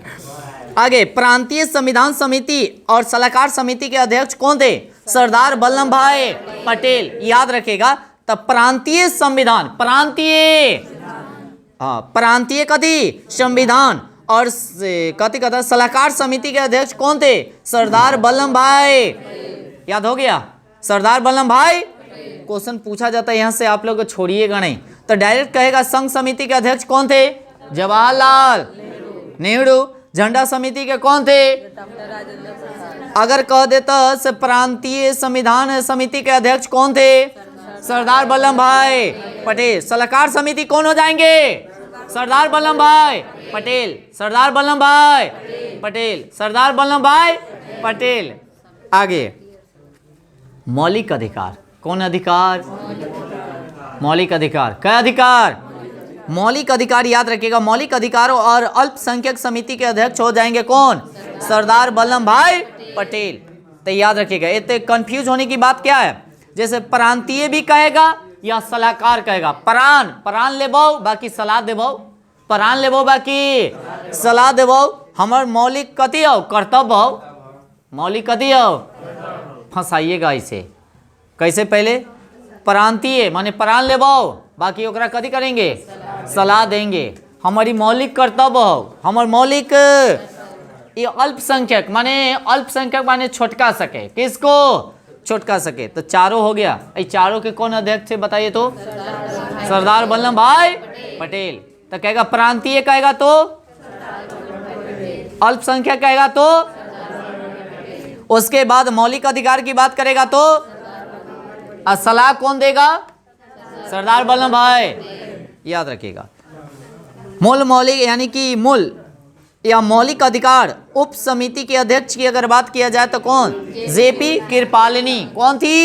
आगे प्रांतीय संविधान समिति और सलाहकार समिति के अध्यक्ष कौन थे, सरदार वल्लभ भाई पटेल। याद रखेगा। तब प्रांतीय संविधान, प्रांतीय, हाँ प्रांतीय कथी संविधान और कथी कहता सलाहकार समिति के अध्यक्ष कौन थे, सरदार वल्लभ भाई। याद हो गया, सरदार वल्लभ भाई। क्वेश्चन पूछा जाता है यहाँ से, आप लोग छोड़िएगा नहीं, तो डायरेक्ट कहेगा संघ समिति के अध्यक्ष कौन थे, जवाहरलाल नेहरू। झंडा समिति के कौन थे, अगर कह देता से प्रांतीय संविधान समिति के अध्यक्ष कौन थे, सरदार वल्लभ भाई पटेल। सलाहकार समिति कौन हो जाएंगे, सरदार वल्लभ भाई पटेल, सरदार वल्लभ भाई पटेल, सरदार वल्लभ भाई पटेल। आगे मौलिक अधिकार, कौन अधिकार, मौलिक अधिकार, क्या अधिकार, मौलिक अधिकार। याद रखिएगा, मौलिक अधिकारों और अल्पसंख्यक समिति के अध्यक्ष हो जाएंगे कौन, सरदार वल्लभ भाई पटेल। तो याद रखिएगा, इतने कंफ्यूज होने की बात क्या है, जैसे प्रांतीय भी कहेगा या सलाहकार कहेगा, प्राण प्राण लेबो बाकी सलाह देबो, प्राण लेबो बाकी सलाह देबो। हमार मौलिक कथी हो, कर्तव्य हो, मौलिक कथी हो, फंसाइएगा इसे कैसे, पहले प्रांतीय माने प्राण लेबो बाकी ओकरा कथी करेंगे, सलाह देंगे। हमारी मौलिक कर्तव्य हो, हमार मौलिक। ये अल्पसंख्यक माने छोटका सके, किसको, छोटका सके। तो चारों हो गया, ये चारों के कौन अध्यक्ष थे बताइए तो, सरदार वल्लभ भाई पटेल। तो कहेगा प्रांतीय कहेगा तो, अल्पसंख्यक कहेगा तो, उसके बाद मौलिक अधिकार की बात करेगा तो, सलाह कौन देगा, सरदार वल्लभ भाई। याद रखिएगा, मूल मौलिक यानी कि मूल या मौलिक अधिकार उप समिति के अध्यक्ष की अगर बात किया जाए तो कौन, जेपी कृपालिनी। कौन थी,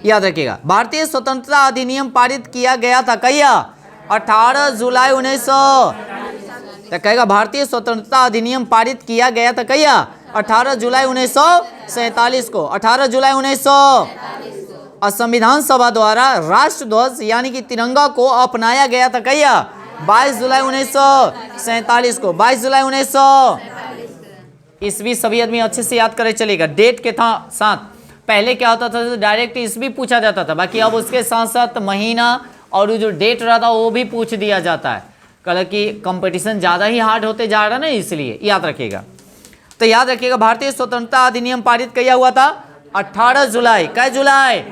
याद रखिएगा। भारतीय स्वतंत्रता अधिनियम पारित किया गया था कहिया, 18 जुलाई 1900। तो कहेगा भारतीय स्वतंत्रता अधिनियम पारित किया गया था कहिया, 18 जुलाई 1947 को, 18 जुलाई 1900। और संविधान सभा द्वारा राष्ट्रध्वज यानी कि तिरंगा को अपनाया गया था कहिया, 22 जुलाई 1947 को, 22 जुलाई 1900 ईस्वी। सभी आदमी अच्छे से याद करे चलेगा, डेट के साथ। पहले क्या होता था, डायरेक्ट ईस्वी पूछा जाता था, बाकी अब उसके साथ साथ महीना और जो डेट रहा था वो भी पूछ दिया जाता है। कल कि कंपटीशन ज़्यादा ही हार्ड होते जा रहा है ना, इसलिए याद रखिएगा। तो याद रखिएगा, भारतीय स्वतंत्रता अधिनियम पारित किया हुआ था 18 जुलाई, कै जुलाई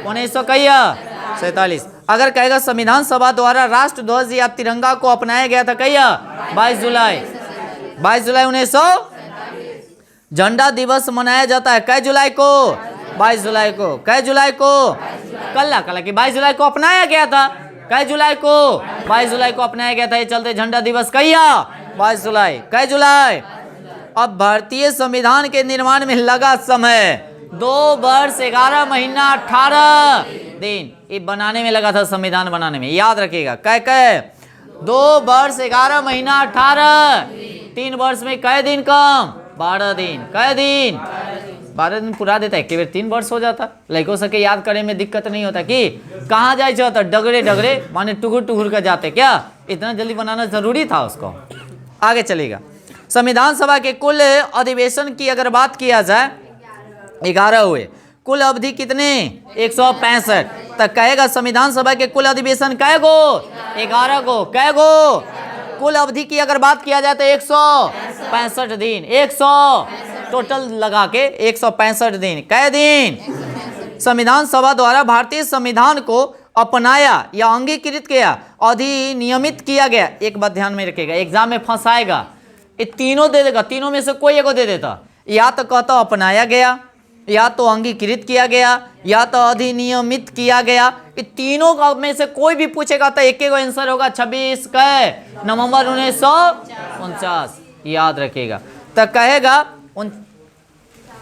1947। अगर कहेगा संविधान सभा द्वारा राष्ट्रध्वज या तिरंगा को अपनाया गया था कहिया, 22 जुलाई 1900। झंडा दिवस मनाया जाता है कै जुलाई को, 22 जुलाई को, कै जुलाई को, कल कि 22 जुलाई को अपनाया गया था, कै जुलाई को, 22 जुलाई को अपनाया गया था। ये चलते झंडा दिवस कहिया, 22 जुलाई, कै जुलाई। अब भारतीय संविधान के निर्माण में लगा समय 2 वर्ष 11 महीना 18 दिन। ये बनाने में लगा था, संविधान बनाने में, याद रखिएगा। कै 2 वर्ष 11 महीना 18, 3 वर्ष में कै दिन कम, 12 दिन, कै दिन 12 दिन पूरा देता है, केवल 3 वर्ष हो जाता। लड़कों सके याद करने में दिक्कत नहीं होता कि कहाँ जाए तो डगरे डगरे माने टुकुर टुकुर कर जाते, क्या इतना जल्दी बनाना जरूरी था उसको। आगे चलेगा, संविधान सभा के कुल अधिवेशन की अगर बात किया जाए 11 हुए, कुल अवधि कितने 165। तक कहेगा संविधान सभा के कुल अधिवेशन कै गो, 11 गो, कै गो, कुल अवधि की अगर बात किया जाए तो 165 दिन, 100 टोटल लगा के 165 दिन। कै दिन? संविधान सभा द्वारा भारतीय संविधान को अपनाया या अंगीकृत किया, अधिनियमित किया गया। एक बात ध्यान में रखिएगा, एग्जाम में फंसाएगा, ये तीनों दे देगा, तीनों में से कोई एगो दे देता, या तो कहता अपनाया गया, या तो अंगीकृत किया गया, या तो अधिनियमित किया गया। ये तीनों में से कोई भी पूछेगा तो एक एक आंसर होगा 26 नवंबर 1949। याद रखिएगा। तो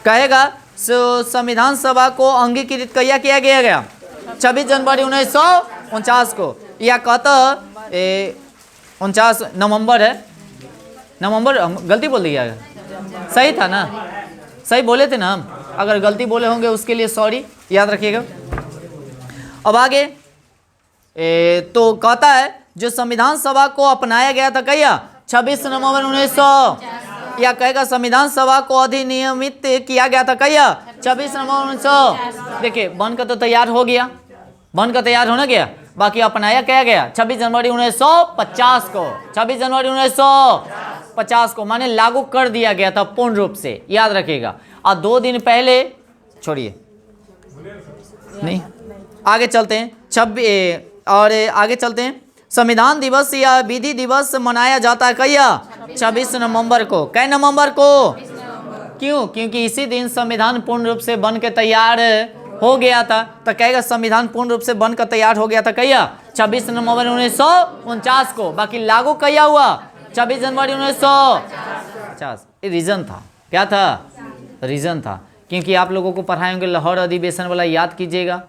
कहेगा संविधान सभा को अंगीकृत किया गया 26 जनवरी 1949 को, या कहता 49 नवंबर है, नवंबर गलती बोल दिया, सही था ना, सही बोले थे ना हम, अगर गलती बोले होंगे उसके लिए सॉरी, याद रखिएगा। अब आगे तो कहता है जो संविधान सभा को अपनाया गया था कहिया 26 नवंबर 1900, या कहेगा संविधान सभा को अधिनियमित किया गया था कहिया 26 नवंबर 1900। देखिए बनकर तो तैयार हो गया, बनकर तैयार होना गया, बाकी अपनाया क्या गया 26 जनवरी 1950 को, 26 जनवरी 1950 को माने लागू कर दिया गया था पूर्ण रूप से, याद रखिएगा। और 2 दिन पहले छोड़िए नहीं, आगे चलते हैं। और आगे चलते हैं। संविधान दिवस या विधि दिवस मनाया जाता है कहिया 26 नवंबर को। कै नवंबर को? क्यों? क्योंकि इसी दिन संविधान पूर्ण रूप से बन के तैयार हो गया था। तो कहेगा संविधान पूर्ण रूप से बनकर तैयार हो गया था कहिया 26 नवंबर 1949 को, बाकी लागू कहिया हुआ 26 जनवरी 1950। ये रीजन था, क्या था? रीजन था, क्योंकि आप लोगों को पढ़ाए होंगे लाहौर अधिवेशन वाला, याद कीजिएगा,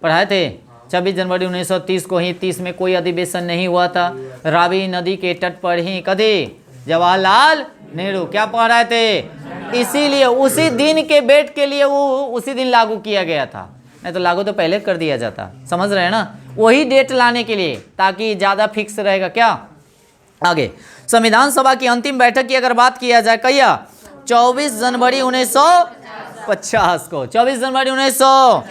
पढ़ाए थे 26 जनवरी 1930 को ही, 30 में कोई अधिवेशन नहीं हुआ था, रावी नदी के तट पर ही कभी जवाहरलाल नेहरू क्या पढ़ रहे थे, इसीलिए उसी दिन के बेट के लिए वो उसी दिन लागू किया गया था, नहीं तो लागू तो पहले कर दिया जाता। समझ रहे हैं ना, वही डेट लाने के लिए, ताकि ज़्यादा फिक्स रहेगा। क्या आगे संविधान सभा की अंतिम बैठक की अगर बात किया जाए कहिया 24 जनवरी 1950 को, 24 जनवरी 1900।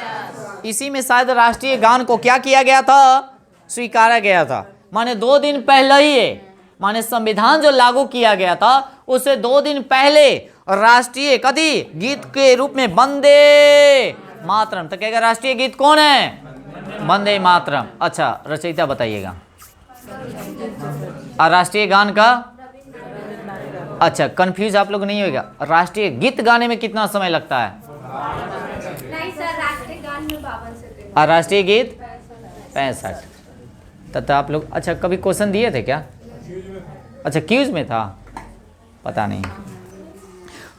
इसी में शायद राष्ट्रीय गान को क्या किया गया था, स्वीकारा गया था। माने 2 दिन पहले ही, माने संविधान जो लागू किया गया था उससे 2 दिन पहले राष्ट्रीय कथी गीत के रूप में वंदे मातरम। तो कहेगा राष्ट्रीय गीत कौन है? वंदे मातरम। अच्छा रचयिता बताइएगा। और राष्ट्रीय गान का? अच्छा कंफ्यूज आप लोग नहीं होगा, राष्ट्रीय गीत गाने में कितना समय लगता है? नहीं सर, राष्ट्रीय गान में 52 सेकंड और राष्ट्रीय गीत 65। तथा आप लोग अच्छा कभी क्वेश्चन दिए थे क्या? अच्छा क्यूज में था, पता नहीं।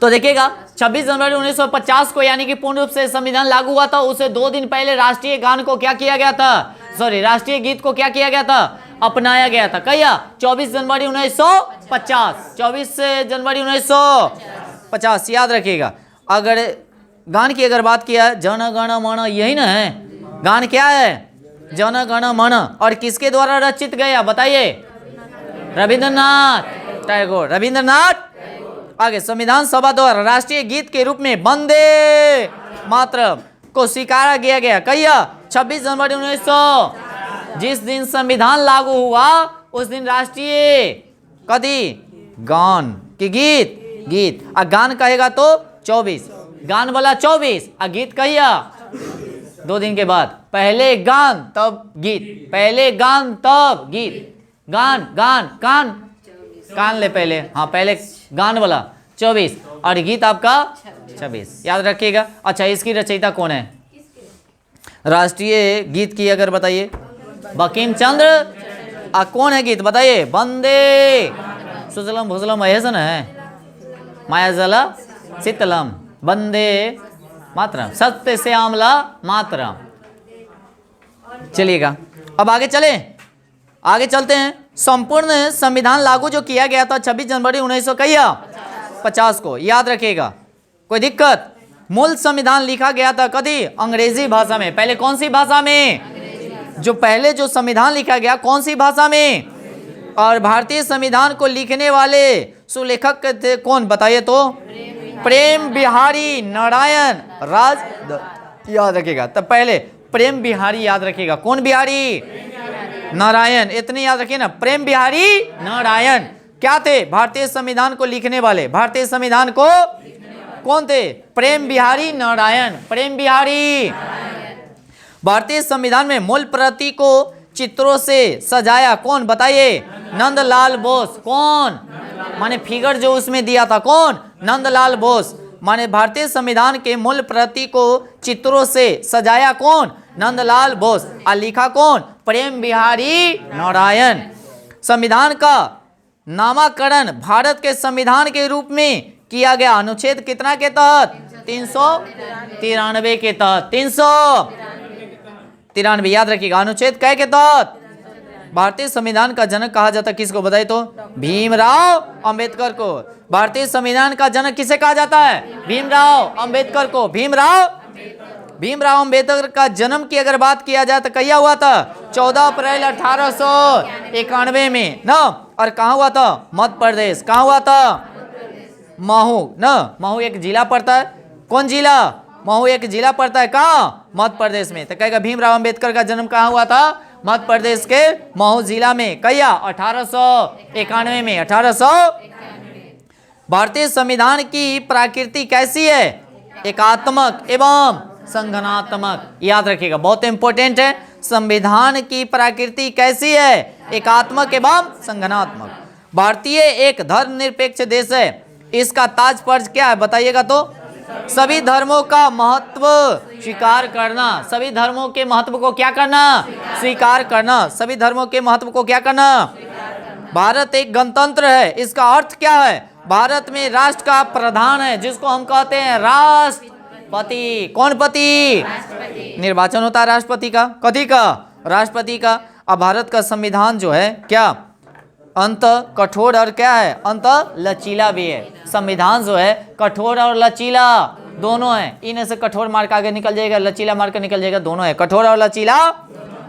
तो देखिएगा 26 जनवरी 1950 को यानी कि पूर्ण रूप से संविधान लागू हुआ था, उसे 2 दिन पहले राष्ट्रीय गान को क्या किया गया था, सॉरी राष्ट्रीय गीत को क्या किया गया था, अपनाया गया था। कहिया 24 जनवरी 1950, 24 जनवरी 1950 याद रखिएगा। अगर गान की अगर बात किया जन गण मन, यही ना है गान, क्या है जन गण मन, और किसके द्वारा रचित गया बताइए? रविंद्रनाथ टैगोर, रविंद्रनाथ। आगे संविधान सभा द्वारा राष्ट्रीय गीत के रूप में वंदे मातरम को स्वीकारा गया कहिया 26 जनवरी 1900। जिस दिन संविधान लागू हुआ उस दिन राष्ट्रीय कदी गान की गीत आ गान कहेगा तो 24, गान वाला 24 आ गीत कहिया 2 दिन के बाद, पहले गान तब गीत, पहले गान तब गीत, गान गान कान कान ले पहले, हाँ पहले गान वाला 24 और गीत आपका 26, याद रखिएगा। अच्छा इसकी रचयिता कौन है? राष्ट्रीय गीत की अगर बताइए, बंकिम चंद्र। कौन है गीत बताइए? वंदे सुजलम भुजलम ऐसा है, माया जला शीतलम, वंदे मातरम, सत्य से आमला मातरम। चलिएगा अब आगे चले, आगे चलते हैं। संपूर्ण संविधान लागू जो किया गया था 26 जनवरी 1950 को, याद रखिएगा, कोई दिक्कत? मूल संविधान लिखा गया था कभी अंग्रेजी भाषा में। पहले कौन सी भाषा में? जो पहले जो संविधान लिखा गया कौन सी भाषा में? और भारतीय संविधान को लिखने वाले सुलेखक थे कौन बताइए तो? प्रेम बिहारी नारायण राज, याद रखिएगा। तब पहले प्रेम बिहारी, याद रखिएगा। कौन बिहारी? नारायण, इतनी याद रखिए ना, प्रेम बिहारी नारायण क्या थे? भारतीय संविधान को लिखने वाले। भारतीय संविधान को कौन थे? प्रेम बिहारी नारायण, प्रेम बिहारी। भारतीय संविधान में मूल प्रति को चित्रों से सजाया कौन? बताइए। नंदलाल बोस। कौन? माने फिगर जो उसमें दिया था, कौन? नंदलाल बोस। माने भारतीय संविधान के मूल प्रति को चित्रों से सजाया कौन? नंदलाल बोस। और लिखा कौन? प्रेम बिहारी नारायण। संविधान का नामकरण भारत के संविधान के रूप में किया गया अनुच्छेद कितना के तहत? 393 के तहत। 393 याद रखिएगा। अनुच्छेद कै के तहत? भारतीय संविधान का जनक कहा जाता किसको? बताइए तो। भीमराव अंबेडकर को। भारतीय संविधान का जनक किसे कहा जाता है? भीमराव अंबेडकर को। भीमराव अंबेडकर का जन्म की अगर बात किया जाए तो कहिया हुआ था? 14 अप्रैल 1891 में ना। और कहाँ हुआ था? मध्य प्रदेश। कहाँ हुआ था? महू ना। महू एक जिला पड़ता है। कौन जिला? महू एक जिला पड़ता है। कहाँ? मध्य प्रदेश में। तो कहेगा भीमराव अंबेडकर का जन्म कहाँ हुआ था? मध्य प्रदेश के महू जिला में। कहिया? 1891 में। 1800। भारतीय संविधान की प्रकृति कैसी है? एकात्मक एवं संगठनात्मक। याद रखिएगा, बहुत इंपॉर्टेंट है। संविधान की प्रकृति कैसी है? एकात्मक एवं संगठनात्मक। भारतीय एक धर्मनिरपेक्ष देश है। इसका तात्पर्य क्या है? बताइएगा तो। सभी धर्मों का महत्व स्वीकार करना। सभी धर्मों के महत्व को क्या करना? स्वीकार करना। सभी धर्मों के महत्व को क्या करना? भारत एक गणतंत्र है। इसका अर्थ क्या है? भारत में राष्ट्र का प्रधान है, जिसको हम कहते हैं राष्ट्रपति। कौन पति? निर्वाचन होता है राष्ट्रपति का। कथी का? राष्ट्रपति का। अब भारत का संविधान जो है क्या अंत कठोर और क्या है? अंत लचीला भी है। संविधान जो है कठोर और लचीला दोनों है। इनमें से कठोर मार्क आगे निकल जाएगा, लचीला मार्क निकल जाएगा, दोनों है। कठोर और लचीला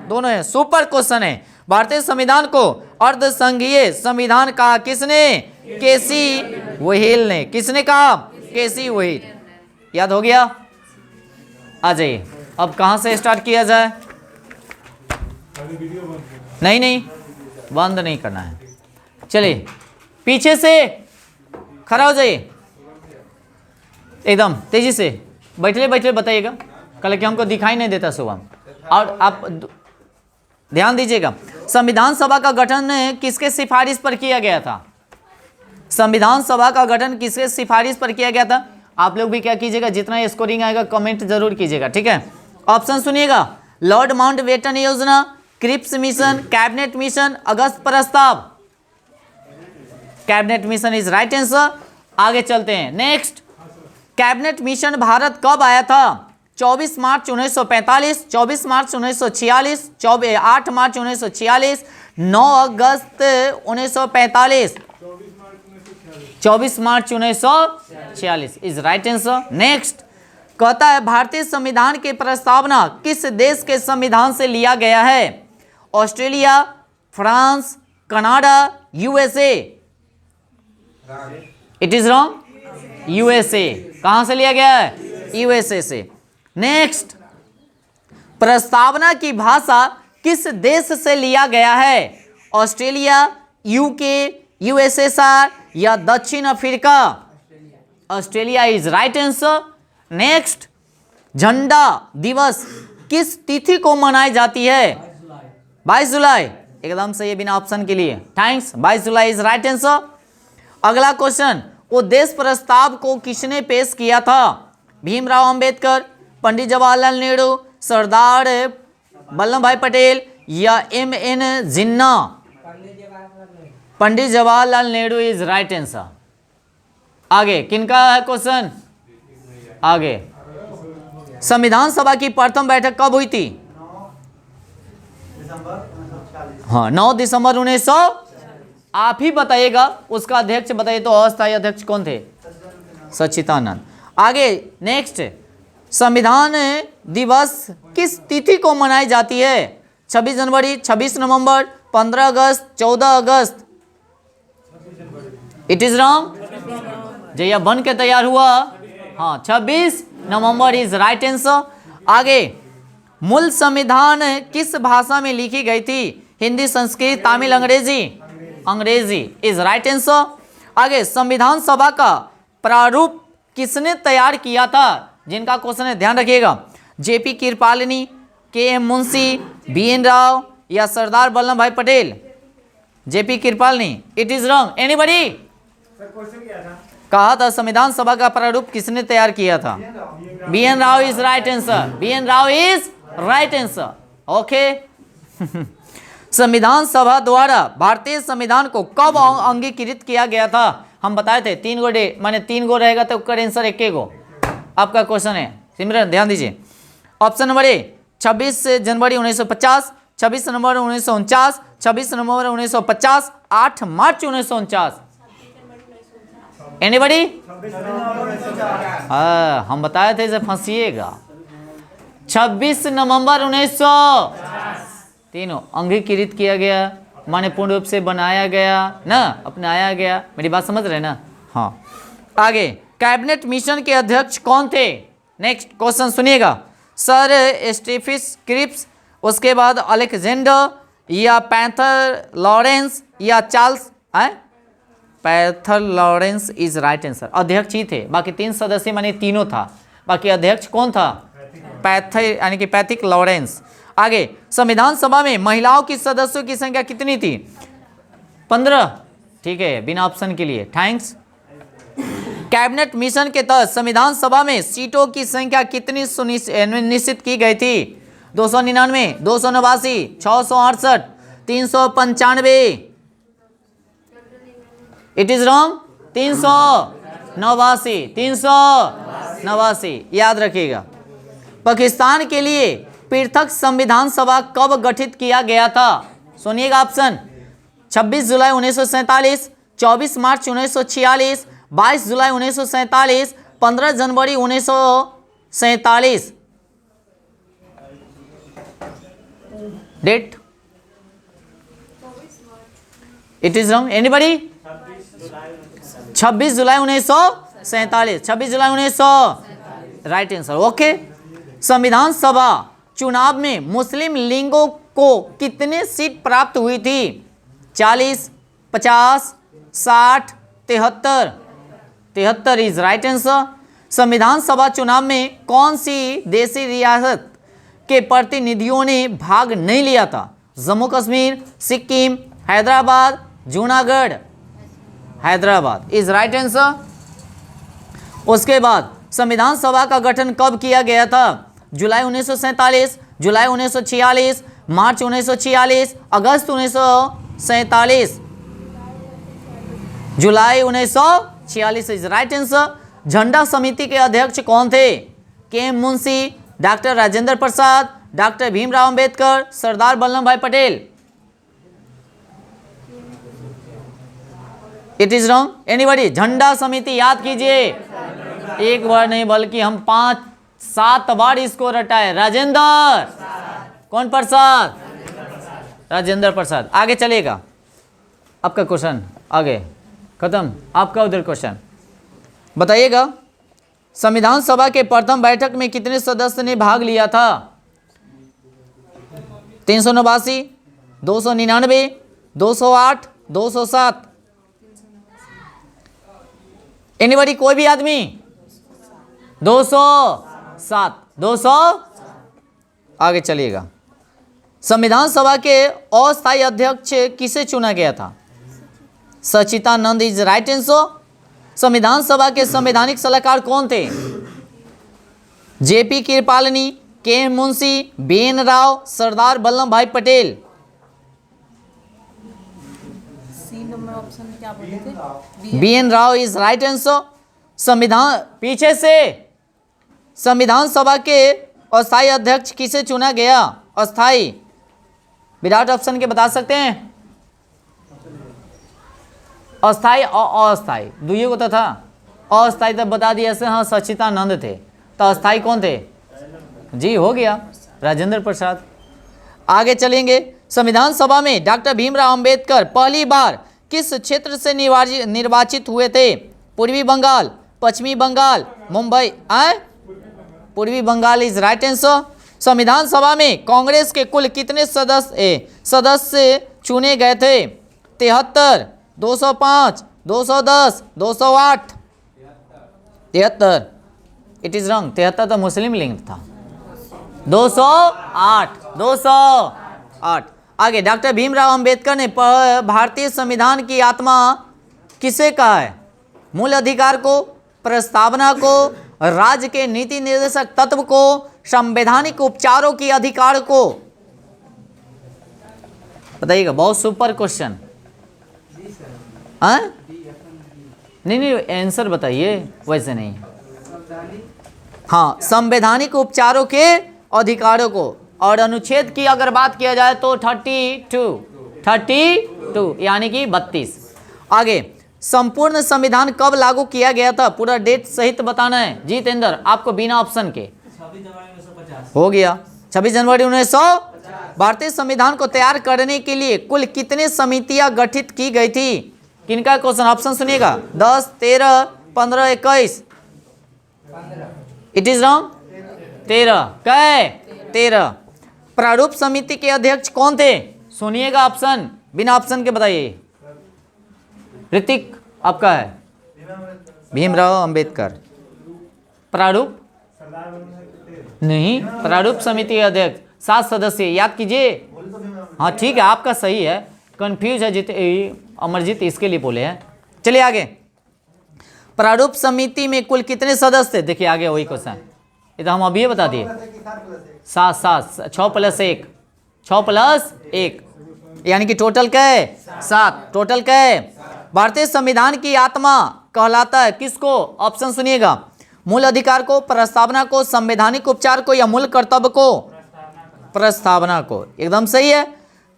दोनों है। सुपर क्वेश्चन है। भारतीय संविधान को अर्धसंघीय संविधान कहा किसने? केसी व्हील ने। किसने कहा? केसी व्हील। याद हो गया? आ जाइए। अब कहां से स्टार्ट किया जाए? नहीं, बंद नहीं करना है। चलिए पीछे से खड़ा हो जाइए, एकदम तेजी से। बैठले बताइएगा, कल कि हमको दिखाई नहीं देता सुबह। और आप ध्यान दीजिएगा, संविधान सभा का गठन किसके सिफारिश पर किया गया था? संविधान सभा का गठन किसके सिफारिश पर किया गया था? आप लोग भी क्या कीजिएगा, जितना स्कोरिंग आएगा कमेंट जरूर कीजिएगा, ठीक है। ऑप्शन सुनिएगा। लॉर्ड माउंटबेटन योजना, क्रिप्स मिशन, कैबिनेट मिशन, अगस्त प्रस्ताव। Cabinet mission is right answer. आगे चलते हैं। नेक्स्ट, कैबिनेट मिशन भारत कब आया था? 24 मार्च 1945, 24 मार्च 1946, 8 मार्च 1946, 9 अगस्त 1945, 24 मार्च 1946 इज राइट आंसर। नेक्स्ट, कहता है भारतीय संविधान की प्रस्तावना किस देश के संविधान से लिया गया है? Australia, France, Canada, USA. It is wrong. USA. कहां से लिया गया है? यूएसए से। नेक्स्ट, प्रस्तावना की भाषा किस देश से लिया गया है? ऑस्ट्रेलिया, यूके, यूएसएसआर या दक्षिण Africa? Australia is right answer. Next, झंडा दिवस किस तिथि को मनाई जाती है? 22 जुलाई। एकदम सही है बिना ऑप्शन के लिए। Thanks. 22 July is right answer. अगला क्वेश्चन, उद्देश्य प्रस्ताव को किसने पेश किया था? भीमराव अंबेडकर, पंडित जवाहरलाल नेहरू, सरदार वल्लभ भाई पटेल या M.N.. Jinnah? Pandit Jawaharlal Nehru is right answer. आगे किनका है क्वेश्चन? आगे, संविधान सभा की प्रथम बैठक कब हुई थी? हाँ, 9 दिसंबर 1900। आप ही बताइएगा, उसका अध्यक्ष बताइए तो अस्थायी अध्यक्ष कौन थे? सच्चिदानंद। आगे नेक्स्ट, संविधान दिवस किस तिथि को मनाई जाती है? 26 जनवरी, 26 नवंबर, 15 अगस्त, 14 अगस्त? It is wrong. जया बन के तैयार हुआ। हाँ, 26 नवंबर इज राइट आंसर। आगे, मूल संविधान किस भाषा में लिखी गई थी? हिंदी, संस्कृत, तमिल, अंग्रेजी, अंग्रेजी इज राइट आंसर। आगे, संविधान सभा का प्रारूप किसने तैयार किया था? जिनका क्वेश्चन है ध्यान रखिएगा। जेपी कृपलानी, के एम मुंशी, बी एन राव या सरदार Vallabh Bhai Patel? JP Kripalani. It is wrong. Anybody? कहा था संविधान सभा का प्रारूप किसने तैयार किया था? B N Rao is right answer. B N Rao is right answer. Okay. संविधान सभा द्वारा भारतीय संविधान को कब अंगीकृत किया गया था? हम बताए थे 3 गो डे, माने 3 गो रहेगा तो उसका आंसर 1 गो आपका क्वेश्चन है। सिमरन ध्यान दीजिए। Option number A 26 January 1950, 26 November 1949, 26 November 1950, 8 March 1949। Anybody? हम बताए थे इसे फंसिएगा। 26 नवंबर 1900 तीनों अंगीकृत किया गया, माने पूर्ण रूप से बनाया गया ना, अपनाया गया। मेरी बात समझ रहे ना? हाँ। आगे, कैबिनेट मिशन के अध्यक्ष कौन थे? नेक्स्ट क्वेश्चन सुनिएगा। सर स्टीफिस क्रिप्स, उसके बाद अलेक्जेंडर या पैथर लॉरेंस या चार्ल्स? पैथर लॉरेंस इज राइट आंसर। अध्यक्ष ही थे, बाकी 3 सदस्य माने तीनों था, बाकी अध्यक्ष कौन था? पैथर यानी कि पैथिक लॉरेंस। आगे, संविधान सभा में महिलाओं की सदस्यों की संख्या कितनी थी? 15। ठीक है, बिना ऑप्शन के लिए थैंक्स। कैबिनेट मिशन के तहत संविधान सभा में सीटों की संख्या कितनी निश्चित की गई थी? 299, 289, 668, 395। It is wrong. 389, 389 याद रखिएगा। पाकिस्तान के लिए पृथक संविधान सभा कब गठित किया गया था? सुनिएगा ऑप्शन। 26 जुलाई 1947, 24 मार्च 1946, 22 जुलाई 1947, 15 जनवरी 1947। Date? It is wrong. Anybody? 26 जुलाई 1947। 26 जुलाई 1900 राइट आंसर। ओके। संविधान सभा चुनाव में मुस्लिम लीगों को कितने सीट प्राप्त हुई थी? 40, 50, 60, 73? 73 इज राइट आंसर। संविधान सभा चुनाव में कौन सी देशी रियासत के प्रतिनिधियों ने भाग नहीं लिया था? Jammu Kashmir, Sikkim, Hyderabad, Junagadh? Hyderabad is right answer. उसके बाद संविधान सभा का गठन कब किया गया था? जुलाई 1947, जुलाई 1946, मार्च 1946, अगस्त 1947? जुलाई 1946 इज राइट आंसर। झंडा समिति के अध्यक्ष कौन थे? के M Munshi, doctor Rajendra Prasad, doctor Bhimrao Ambedkar, Sardar Vallabh Bhai Patel? It is wrong. Anybody? झंडा समिति याद कीजिए, एक बार नहीं बल्कि हम 5-7 बार इसको रटाए। राजेंद्र कौन प्रसाद? राजेंद्र प्रसाद। आगे चलेगा आपका क्वेश्चन। आगे खत्म आपका उधर क्वेश्चन। बताइएगा संविधान सभा के प्रथम बैठक में कितने सदस्य ने भाग लिया था? 389, 299, 208, 207? एनीबॉडी? कोई भी आदमी? 207। 200। आगे चलिएगा। संविधान सभा के अस्थायी अध्यक्ष किसे चुना गया था? सच्चिदानंद इज राइट आंसर। संविधान सभा के संवैधानिक सलाहकार कौन थे? JP Kripalani, K M Munshi, B N Rao, Sardar Vallabh Bhai Patel? C number option में क्या बोले थे? B N Rao is right answer. संविधान पीछे से संविधान सभा के अस्थायी अध्यक्ष किसे चुना गया? अस्थायी विदाउट ऑप्शन के बता सकते हैं? अस्थायी और अस्थायी दुइयों को तो था। अस्थायी तब बता दिया से हाँ सच्चिदानंद थे, तो अस्थायी कौन थे? जी हो गया राजेंद्र प्रसाद। आगे चलेंगे। संविधान सभा में डॉक्टर भीमराव अंबेडकर पहली बार किस क्षेत्र से निर्वाचित हुए थे? पूर्वी बंगाल, पश्चिमी बंगाल, मुंबई? पूर्वी बंगाल इज राइट आंसर। संविधान सभा में कांग्रेस के कुल कितने सदस्य चुने गए थे? 73, 205, 210, 208। 73, इट इज रॉन्ग। 73 तो मुस्लिम लिंग था। 208, 208। आगे, डॉक्टर भीमराव अंबेडकर ने भारतीय संविधान की आत्मा किसे कहा है? मूल अधिकार को, प्रस्तावना को, राज्य के नीति निर्देशक तत्व को, संवैधानिक उपचारों की अधिकार को। बताइएगा, बहुत सुपर क्वेश्चन। नहीं, आंसर बताइए, वैसे नहीं। हाँ, संवैधानिक उपचारों के अधिकारों को। और अनुच्छेद की अगर बात किया जाए तो 32 यानी कि 32। आगे, संपूर्ण संविधान कब लागू किया गया था? पूरा डेट सहित बताना है। जितेंद्र, आपको बिना ऑप्शन के। 26 जनवरी 1950 हो गया, 26 जनवरी 1950। भारतीय संविधान को तैयार करने के लिए कुल कितने समितियां गठित की गई थी? किनका क्वेश्चन? ऑप्शन सुनिएगा, 10, 13, 15, 21। It is wrong. 13 कै 13। प्रारूप समिति के अध्यक्ष कौन थे? सुनिएगा ऑप्शन, बिना ऑप्शन के बताइए। ऋतिक, आपका है भीमराव अंबेडकर। प्रारूप नहीं, प्रारूप समिति के अध्यक्ष 7 सदस्य, याद कीजिए। हाँ ठीक है, आपका सही है। कंफ्यूज है अमरजीत, इसके लिए बोले हैं। चलिए आगे, प्रारूप समिति में कुल कितने सदस्य थे? देखिए आगे वही क्वेश्चन, ये तो हम अभी बता दिए। 7, 6 + 1, 6 + 1 यानी कि टोटल क्या? 7। टोटल क्या? भारतीय संविधान की आत्मा कहलाता है किसको? ऑप्शन सुनिएगा, मूल अधिकार को, प्रस्तावना को, संवैधानिक उपचार को, या मूल कर्तव्य को? प्रस्तावना को। एकदम सही है।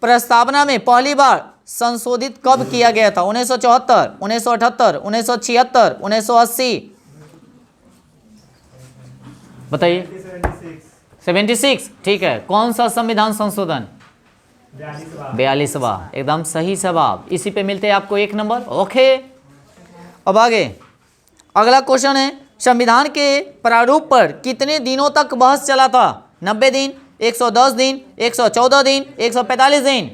प्रस्तावना में पहली बार संशोधित कब किया गया था? 1974, 1978, 1976, 1980? बताइए। 76, ठीक है। कौन सा संविधान संशोधन? 42वां। एकदम सही जवाब। इसी पे मिलते हैं आपको 1 नंबर। ओके, अब आगे अगला क्वेश्चन है, संविधान के प्रारूप पर कितने दिनों तक बहस चला था? 90 दिन, 110 दिन, 114 दिन, 145 दिन?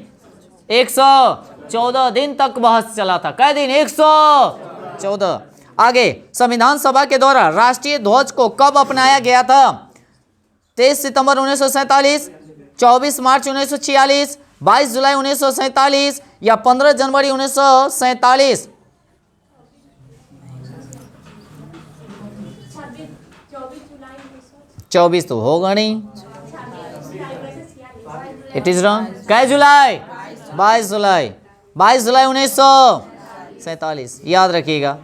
114 दिन तक बहस चला था। कै दिन? 114। आगे, संविधान सभा के द्वारा राष्ट्रीय ध्वज को कब अपनाया गया था? 23 सितंबर 1947, 24 मार्च 1946, 22 जुलाई 1947 या 15 जनवरी 1947? 24 तो होगा नहीं। It is wrong. कै जुलाई? 22 जुलाई। 22 जुलाई 1947, याद रखिएगा।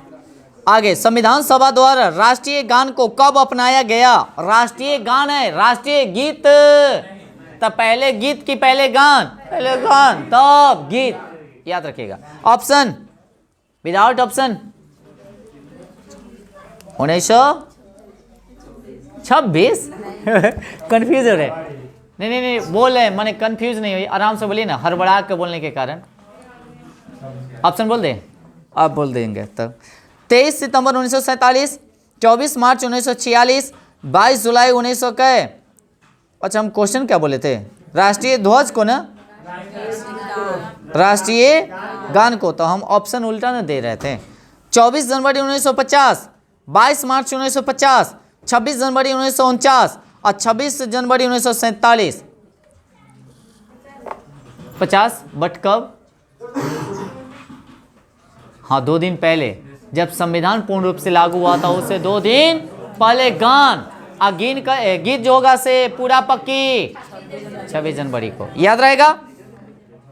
आगे, संविधान सभा द्वारा राष्ट्रीय गान को कब अपनाया गया? राष्ट्रीय गान है, राष्ट्रीय गीत। तब पहले गीत की पहले गान? पहले गान तब गीत, याद रखिएगा। Option, without option. 1926। कंफ्यूज हो रहे? नहीं, बोल रहे, मैंने कंफ्यूज नहीं हुई। आराम से बोलिए ना, हड़बड़ा के बोलने के कारण। ऑप्शन बोल दे, आप बोल देंगे तब। 23 सितंबर 1947, 24 मार्च 1946, 22 जुलाई 1900 के। अच्छा, हम क्वेश्चन क्या बोले थे? राष्ट्रीय ध्वज को ना, राष्ट्रीय गान को, तो हम ऑप्शन उल्टा ना दे रहे थे। 24 जनवरी 1950, 22 मार्च 1950, 26 जनवरी 1949 और 26 जनवरी 1947। 50, बट कब? हाँ, 2 दिन पहले, जब संविधान पूर्ण रूप से लागू हुआ था, उससे 2 दिन पहले गान। गीत जो होगा से पूरा पक्की 26 जनवरी को, याद रहेगा।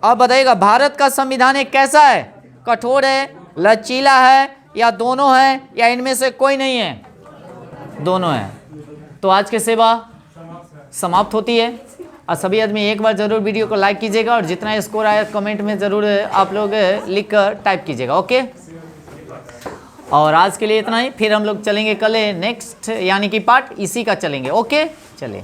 अब बताइएगा, भारत का संविधान एक कैसा है? कठोर है, लचीला है, या दोनों है, या इनमें से कोई नहीं है? दोनों है। तो आज की सेवा समाप्त होती है। और सभी आदमी एक बार जरूर वीडियो को लाइक कीजिएगा, और जितना स्कोर आया कमेंट में जरूर आप लोग लिख कर टाइप कीजिएगा। ओके, और आज के लिए इतना ही। फिर हम लोग चलेंगे कल नेक्स्ट यानी कि पार्ट इसी का चलेंगे। ओके, चलिए।